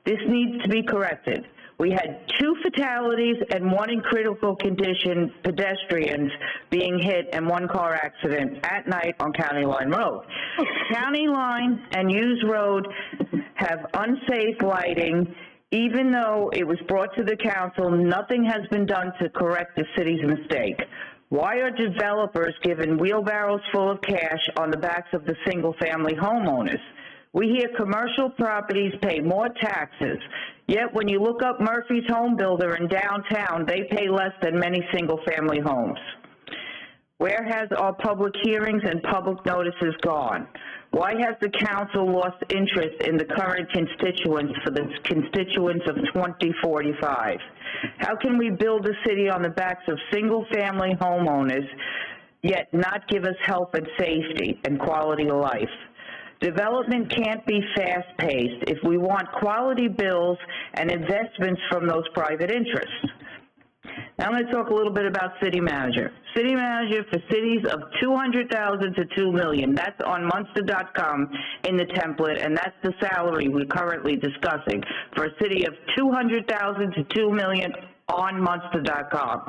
This needs to be corrected. We had 2 fatalities and 1 in critical condition, pedestrians being hit, and 1 car accident at night on County Line Road. County Line and Hughes Road have unsafe lighting. Even though it was brought to the council, nothing has been done to correct the city's mistake. Why are developers given wheelbarrows full of cash on the backs of the single-family homeowners? We hear commercial properties pay more taxes, yet when you look up Murphy's Home Builder in downtown, they pay less than many single-family homes. Where has our public hearings and public notices gone? Why has the council lost interest in the current constituents for the constituents of 2045? How can we build a city on the backs of single-family homeowners, yet not give us health and safety and quality of life? Development can't be fast-paced if we want quality bills and investments from those private interests. Now I'm going to talk a little bit about city manager. City manager for cities of 200,000 to 2 million. That's on Munster.com in the template, and that's the salary we're currently discussing for a city of 200,000 to 2 million on Munster.com.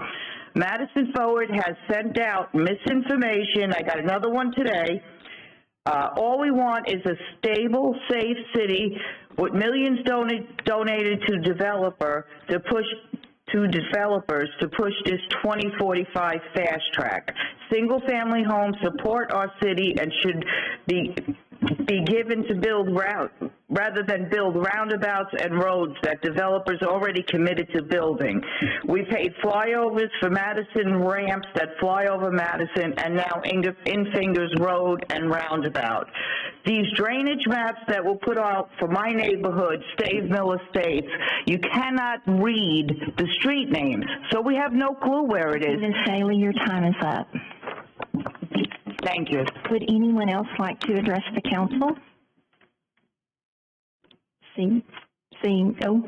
Madison Forward has sent out misinformation. I got another one today. All we want is a stable, safe city with millions donated to developers to push this 2045 fast track. Single-family homes support our city and should be given to build rather than build roundabouts and roads that developers already committed to building. We paid flyovers for Madison ramps that fly over Madison and now Enfinger's Road and Roundabout. These drainage maps that were put out for my neighborhood, Stave Mill Estates, you cannot read the street names, so we have no clue where it is. Ms. Daly, your time is up. Thank you. Would anyone else like to address the council? Oh,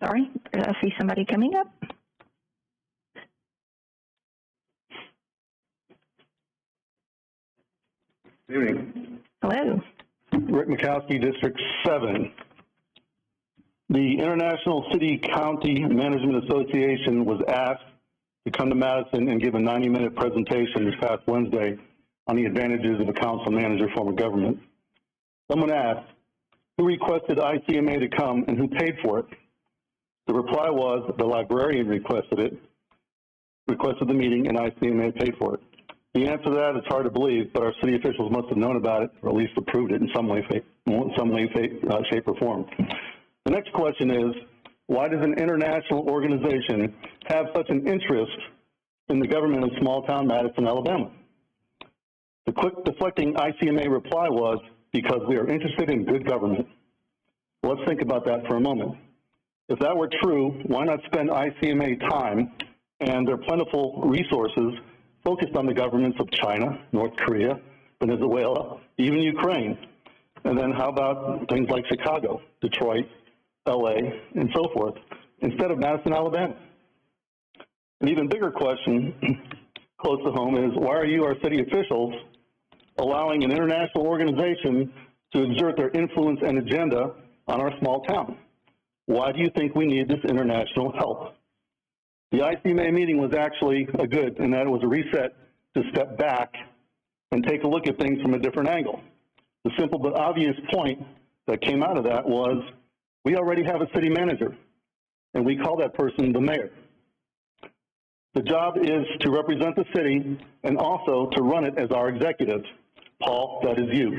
sorry, I see somebody coming up. Good evening. Hello. Rick Mikowski, District 7. The International City County Management Association was asked to come to Madison and give a 90-minute presentation this past Wednesday on the advantages of a council manager form of government. Someone asked, who requested ICMA to come and who paid for it? The reply was the librarian requested the meeting, and ICMA paid for it. The answer to that is hard to believe, but our city officials must have known about it, or at least approved it in some way, shape, or form. The next question is, why does an international organization have such an interest in the government of small-town Madison, Alabama? The quick deflecting ICMA reply was, because we are interested in good government. Let's think about that for a moment. If that were true, why not spend ICMA time and their plentiful resources focused on the governments of China, North Korea, Venezuela, even Ukraine? And then how about things like Chicago, Detroit, LA, and so forth, instead of Madison, Alabama? An even bigger question close to home is, why are you, our city officials, allowing an international organization to exert their influence and agenda on our small town? Why do you think we need this international help? The ICMA meeting was actually a good, and that it was a reset to step back and take a look at things from a different angle. The simple but obvious point that came out of that was, we already have a city manager, and we call that person the mayor. The job is to represent the city and also to run it as our executive. Paul, that is you.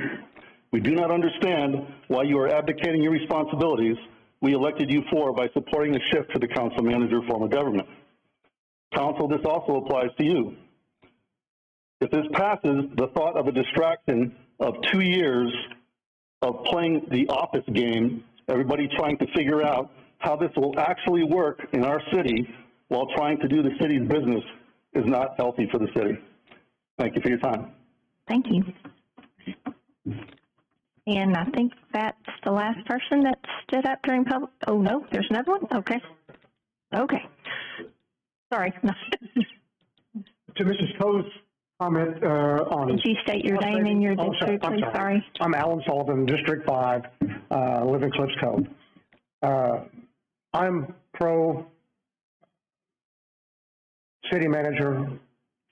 We do not understand why you are abdicating your responsibilities we elected you for by supporting the shift to the council manager form of government. Council, this also applies to you. If this passes, the thought of a distraction of 2 years of playing the office game, everybody trying to figure out how this will actually work in our city while trying to do the city's business, is not healthy for the city. Thank you for your time. Thank you. And I think that's the last person that stood up during public. Oh, no, there's another one? Okay. Okay. Sorry. To Mrs. Coe's comment on... Could you state your name and your district, please? Sorry. I'm Alan Sullivan, District 5, live in Cliffs Cove. I'm pro city manager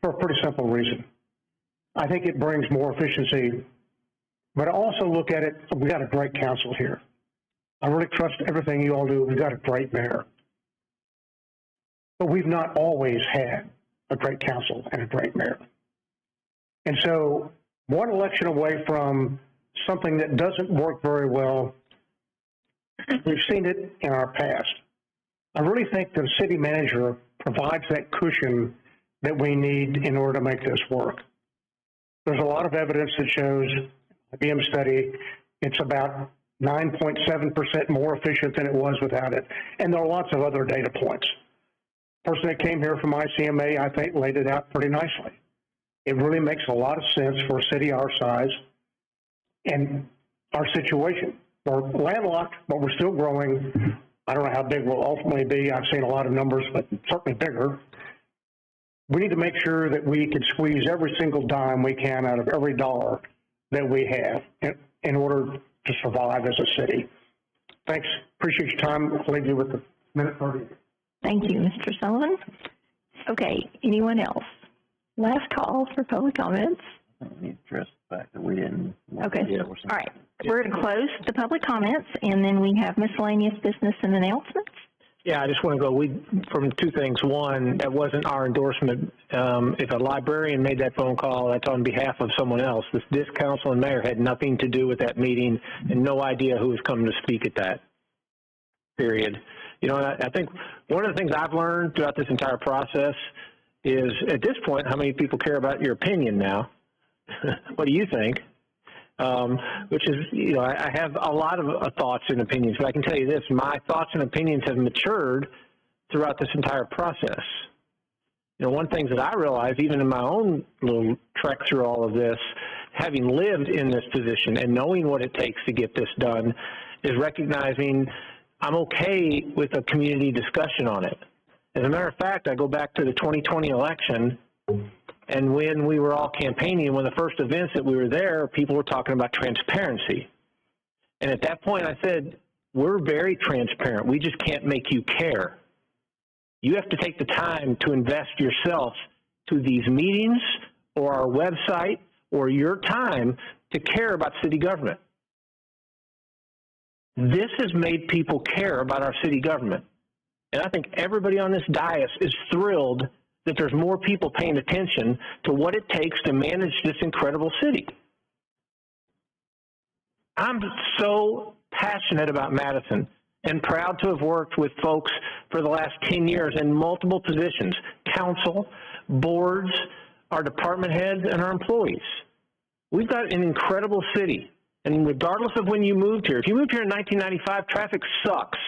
for a pretty simple reason. I think it brings more efficiency, but I also look at it, we got a great council here. I really trust everything you all do. We've got a great mayor. But we've not always had a great council and a great mayor. And so one election away from something that doesn't work very well, we've seen it in our past. I really think the city manager provides that cushion that we need in order to make this work. There's a lot of evidence that shows, the BM study, it's about 9.7% more efficient than it was without it. And there are lots of other data points. The person that came here from ICMA, I think, laid it out pretty nicely. It really makes a lot of sense for a city our size and our situation. We're landlocked, but we're still growing. I don't know how big we'll ultimately be. I've seen a lot of numbers, but certainly bigger. we need to make sure that we can squeeze every single dime we can out of every dollar that we have in order to survive as a city. Thanks. Appreciate your time. I'll leave you with the minute 30. Thank you, Mr. Sullivan. Okay, anyone else? Last call for public comments. I think we need to address the fact that we didn't. Okay, all right. We're going to close the public comments, and then we have miscellaneous business and announcements. Yeah, I just want to go from two things. One, that wasn't our endorsement. If a librarian made that phone call, that's on behalf of someone else. This council and mayor had nothing to do with that meeting and no idea who was coming to speak at that, period. You know, I think one of the things I've learned throughout this entire process is, at this point, how many people care about your opinion now? What do you think? Which is, you know, I have a lot of thoughts and opinions, but I can tell you this, my thoughts and opinions have matured throughout this entire process. You know, one thing that I realized, even in my own little trek through all of this, having lived in this position and knowing what it takes to get this done, is recognizing I'm okay with a community discussion on it. As a matter of fact, I go back to the 2020 election, and when we were all campaigning, one of the first events that we were there, people were talking about transparency. And at that point, I said, we're very transparent. We just can't make you care. You have to take the time to invest yourself to these meetings or our website or your time to care about city government. This has made people care about our city government. And I think everybody on this dais is thrilled that there's more people paying attention to what it takes to manage this incredible city. I'm so passionate about Madison and proud to have worked with folks for the last 10 years in multiple positions, council, boards, our department heads, and our employees. We've got an incredible city, and regardless of when you moved here, if you moved here in 1995, traffic sucks.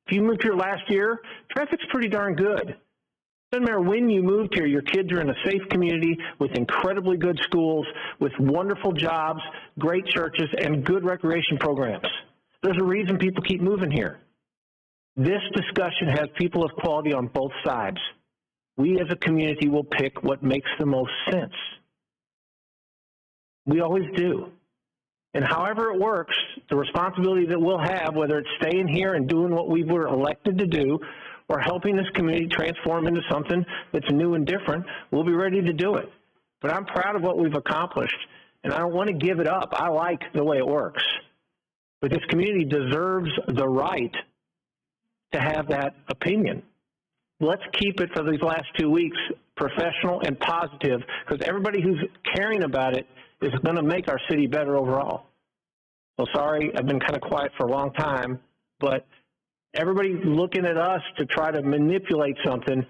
If you moved here last year, traffic's pretty darn good. Doesn't matter when you moved here, your kids are in a safe community with incredibly good schools, with wonderful jobs, great churches, and good recreation programs. There's a reason people keep moving here. This discussion has people of quality on both sides. We as a community will pick what makes the most sense. We always do. And however it works, the responsibility that we'll have, whether it's staying here and doing what we were elected to do, or helping this community transform into something that's new and different, we'll be ready to do it. But I'm proud of what we've accomplished, and I don't want to give it up. I like the way it works. But this community deserves the right to have that opinion. Let's keep it for these last 2 weeks professional and positive, because everybody who's caring about it is going to make our city better overall. So sorry, I've been kind of quiet for a long time, but everybody's looking at us to try to manipulate something,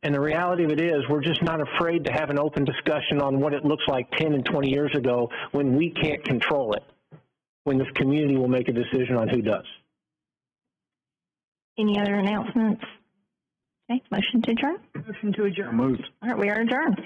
and the reality of it is we're just not afraid to have an open discussion on what it looks like 10 and 20 years ago when we can't control it, when this community will make a decision on who does. Any other announcements? Okay, motion to adjourn? Motion to adjourn. Moved. All right, we are adjourned.